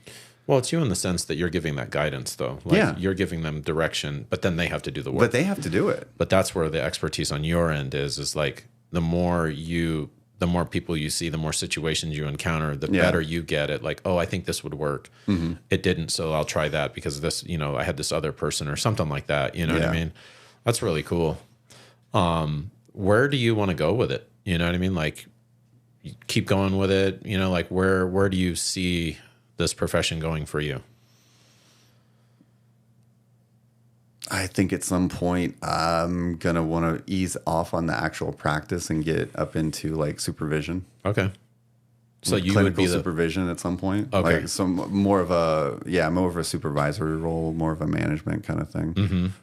Well, it's you in the sense that you're giving that guidance, though. Like, you're giving them direction, but then they have to do the work. But they have to do it. But that's where the expertise on your end is like, the more people you see, the more situations you encounter, the better you get at, like, oh, I think this would work. It didn't, so I'll try that because this, I had this other person or something like that. You know what I mean? That's really cool. Where do you want to go with it? You know what I mean? Like, you keep going with it. Like, where do you see this profession going for you? I think at some point I'm going to want to ease off on the actual practice and get up into like supervision. Okay. So like you clinical would be supervision at some point. Okay. Like some more of a supervisory role, more of a management kind of thing.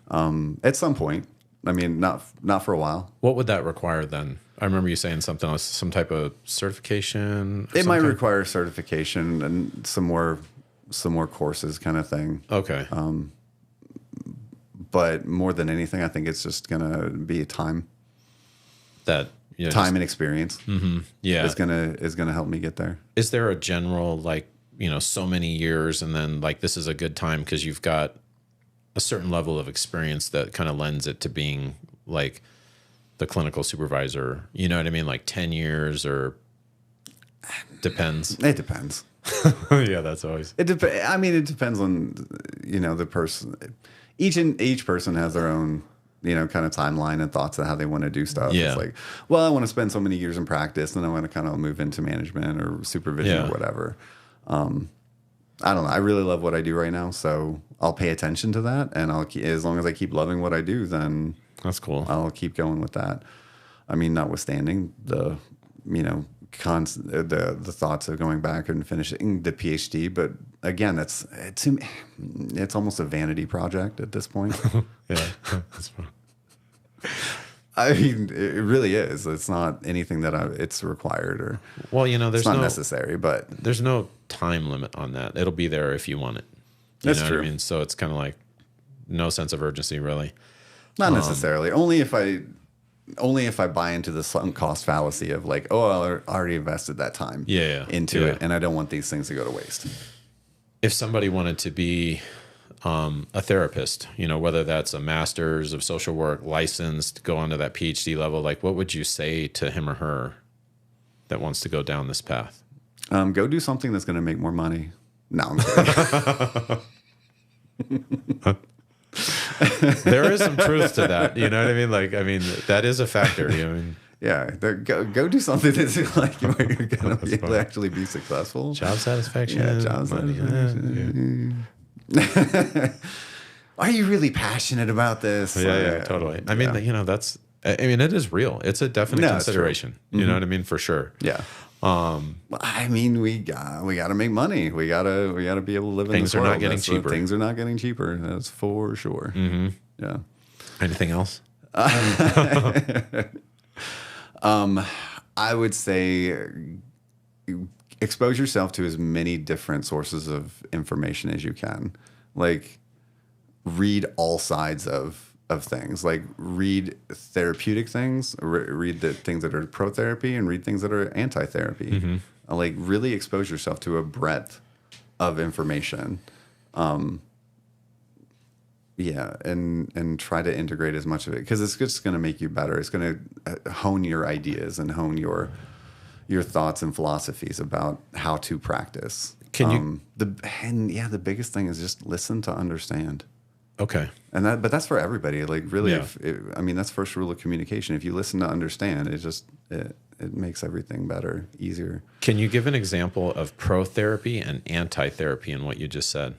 At some point. I mean, not for a while. What would that require then? I remember you saying something else, some type of certification. It might require certification and some more courses kind of thing. Okay. But more than anything, I think it's just gonna be time. Time and experience. Yeah, is gonna help me get there. Is there a general, like, so many years, and then like this is a good time because you've got a certain level of experience that kind of lends it to being like the clinical supervisor? You know what I mean? Like 10 years or depends. It depends. Yeah, that's always. I mean, it depends on, the person. Each person has their own, kind of timeline and thoughts of how they want to do stuff. Yeah. It's like, well, I want to spend so many years in practice, and I want to kind of move into management or supervision or whatever. I don't know. I really love what I do right now, so I'll pay attention to that, and as long as I keep loving what I do, then That's cool. I'll keep going with that. I mean, notwithstanding the, the thoughts of going back and finishing the PhD, but again, it's almost a vanity project at this point. Yeah, that's fun. I mean, it really is. It's not anything that it's required or there's it's not necessary, but there's no time limit on that. It'll be there if you want it. That's know true. What I mean? So it's kind of like no sense of urgency, really. Not necessarily. Only if I buy into the sunk cost fallacy of like, oh, I already invested that time into it, and I don't want these things to go to waste. If somebody wanted to be a therapist, whether that's a master's of social work, licensed, go on to that PhD level, like what would you say to him or her that wants to go down this path? Go do something that's going to make more money. No, I'm kidding. There is some truth to that. You know what I mean? Like, that is a factor. You know what I mean? Yeah, go do something that's like where you're going to be able to actually be successful. Job satisfaction. Yeah, job satisfaction. Are you really passionate about this? Yeah, totally. I mean, it is real. It's a definite consideration. You know what I mean? For sure. Yeah. I mean, we got to make money. We gotta be able to live in this world. Things are not getting cheaper. Things are not getting cheaper. That's for sure. Mm-hmm. Yeah. Anything else? I would say expose yourself to as many different sources of information as you can. Like, read all sides of things. Like, read therapeutic things, read the things that are pro therapy, and read things that are anti therapy. Mm-hmm. Like, really expose yourself to a breadth of information. And try to integrate as much of it, because it's just going to make you better. It's going to hone your ideas and hone your thoughts and philosophies about how to practice. The biggest thing is just listen to understand. Okay. But that's for everybody. Like, really, that's first rule of communication. If you listen to understand, it makes everything better, easier. Can you give an example of pro therapy and anti therapy in what you just said?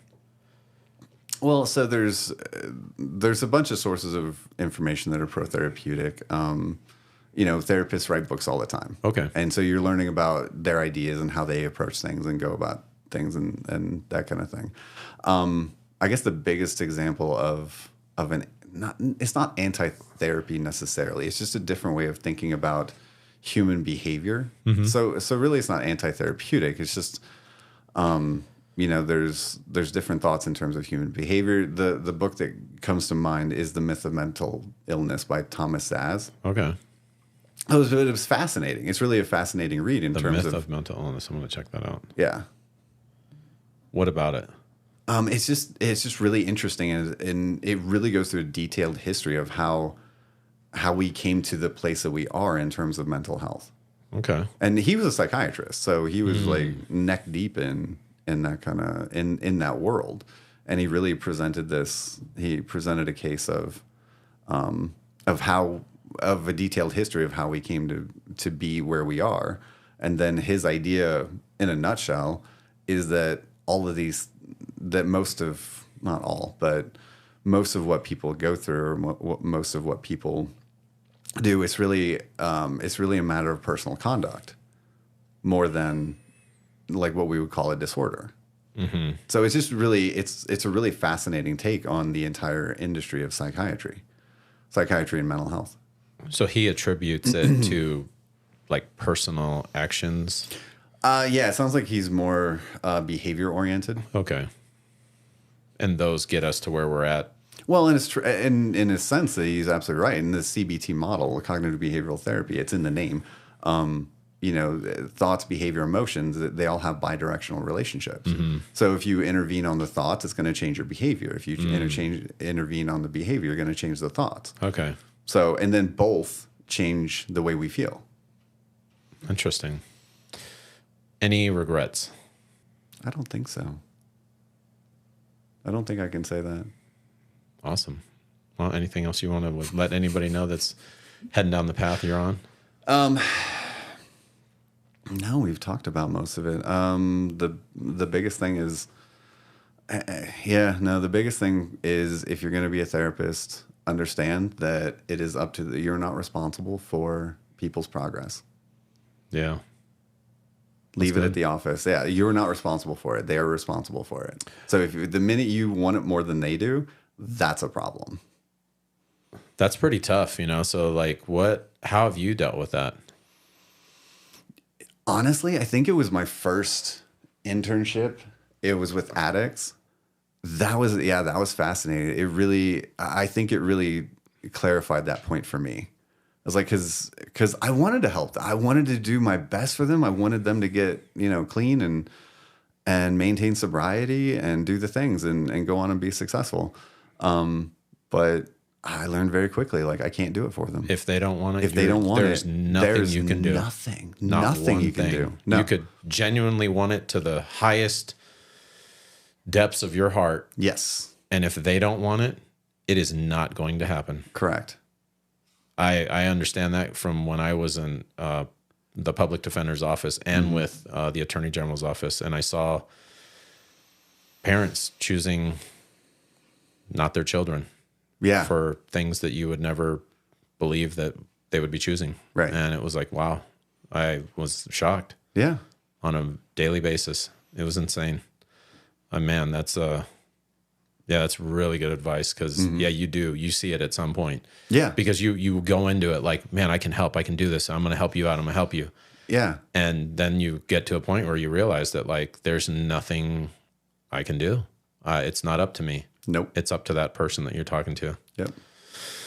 Well, so there's a bunch of sources of information that are pro therapeutic. Therapists write books all the time. Okay. And so you're learning about their ideas and how they approach things and go about things and that kind of thing. I guess the biggest example it's not anti-therapy necessarily. It's just a different way of thinking about human behavior. Mm-hmm. So really it's not anti-therapeutic. It's just, there's different thoughts in terms of human behavior. The book that comes to mind is The Myth of Mental Illness by Thomas Szasz. Okay. It was fascinating. It's really a fascinating read in terms of... The Myth of Mental Illness. I'm going to check that out. Yeah. What about it? It's just really interesting, and it really goes through a detailed history of how we came to the place that we are in terms of mental health. Okay. And he was a psychiatrist, so he was like neck deep in that kind of in that world, and he really presented this. He presented a case of a detailed history of how we came to be where we are, and then his idea, in a nutshell, is that all of these. That most of, not all, but most of what people go through, or most of what people do, it's really a matter of personal conduct, more than like what we would call a disorder. Mm-hmm. So it's just really, it's a really fascinating take on the entire industry of psychiatry and mental health. So he attributes it to like personal actions. Yeah, it sounds like he's more behavior oriented. Okay. And those get us to where we're at. Well, in a sense, he's absolutely right. In the CBT model, cognitive behavioral therapy, it's in the name. Thoughts, behavior, emotions, they all have bidirectional relationships. Mm-hmm. So if you intervene on the thoughts, it's going to change your behavior. If you intervene on the behavior, you're going to change the thoughts. Okay. So, and then both change the way we feel. Interesting. Any regrets? I don't think so. I don't think I can say that. Awesome. Well, anything else you want to let anybody know that's heading down the path you're on? No, we've talked about most of it. The biggest thing is, the biggest thing is if you're going to be a therapist, understand that it is up to you're not responsible for people's progress. Yeah. Leave it at the office. Yeah, you're not responsible for it. They are responsible for it. So the minute you want it more than they do, that's a problem. That's pretty tough, So like how have you dealt with that? Honestly, I think it was my first internship. It was with addicts. That was fascinating. I think it really clarified that point for me. I was like, because I wanted to help them. I wanted to do my best for them. I wanted them to get, clean and maintain sobriety and do the things and go on and be successful. But I learned very quickly, like, I can't do it for them. If they don't want it, there's nothing you can do. Nothing you can do. No. You could genuinely want it to the highest depths of your heart. Yes. And if they don't want it, it is not going to happen. Correct. I understand that from when I was in the public defender's office and with the attorney general's office, and I saw parents choosing not their children for things that you would never believe that they would be choosing. Right. And it was like, wow, I was shocked. Yeah. On a daily basis. It was insane. Man, that's really good advice because you see it at some point. Yeah. Because you go into it like, man, I can help. I can do this. I'm going to help you out. I'm going to help you. Yeah. And then you get to a point where you realize that like, there's nothing I can do. It's not up to me. Nope. It's up to that person that you're talking to. Yep.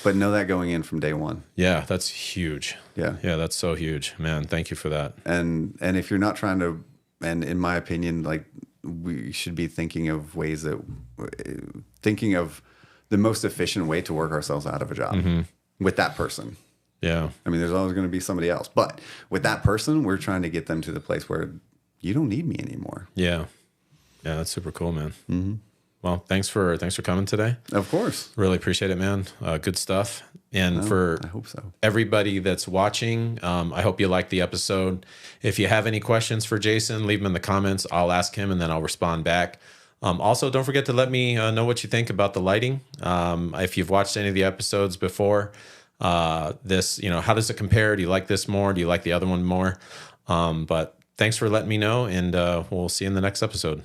But know that going in from day one. Yeah. That's huge. Yeah. Yeah. That's so huge, man. Thank you for that. And if you're not trying to, and in my opinion, like, we should be thinking of the most efficient way to work ourselves out of a job with that person. Yeah. I mean, there's always going to be somebody else, but with that person, we're trying to get them to the place where you don't need me anymore. Yeah. Yeah. That's super cool, man. Mm-hmm. Well, thanks for coming today. Of course. Really appreciate it, man. Good stuff. And I hope so. Everybody that's watching, I hope you liked the episode. If you have any questions for Jason, leave them in the comments. I'll ask him and then I'll respond back. Also, don't forget to let me know what you think about the lighting. If you've watched any of the episodes before, how does it compare? Do you like this more? Do you like the other one more? But thanks for letting me know, and we'll see you in the next episode.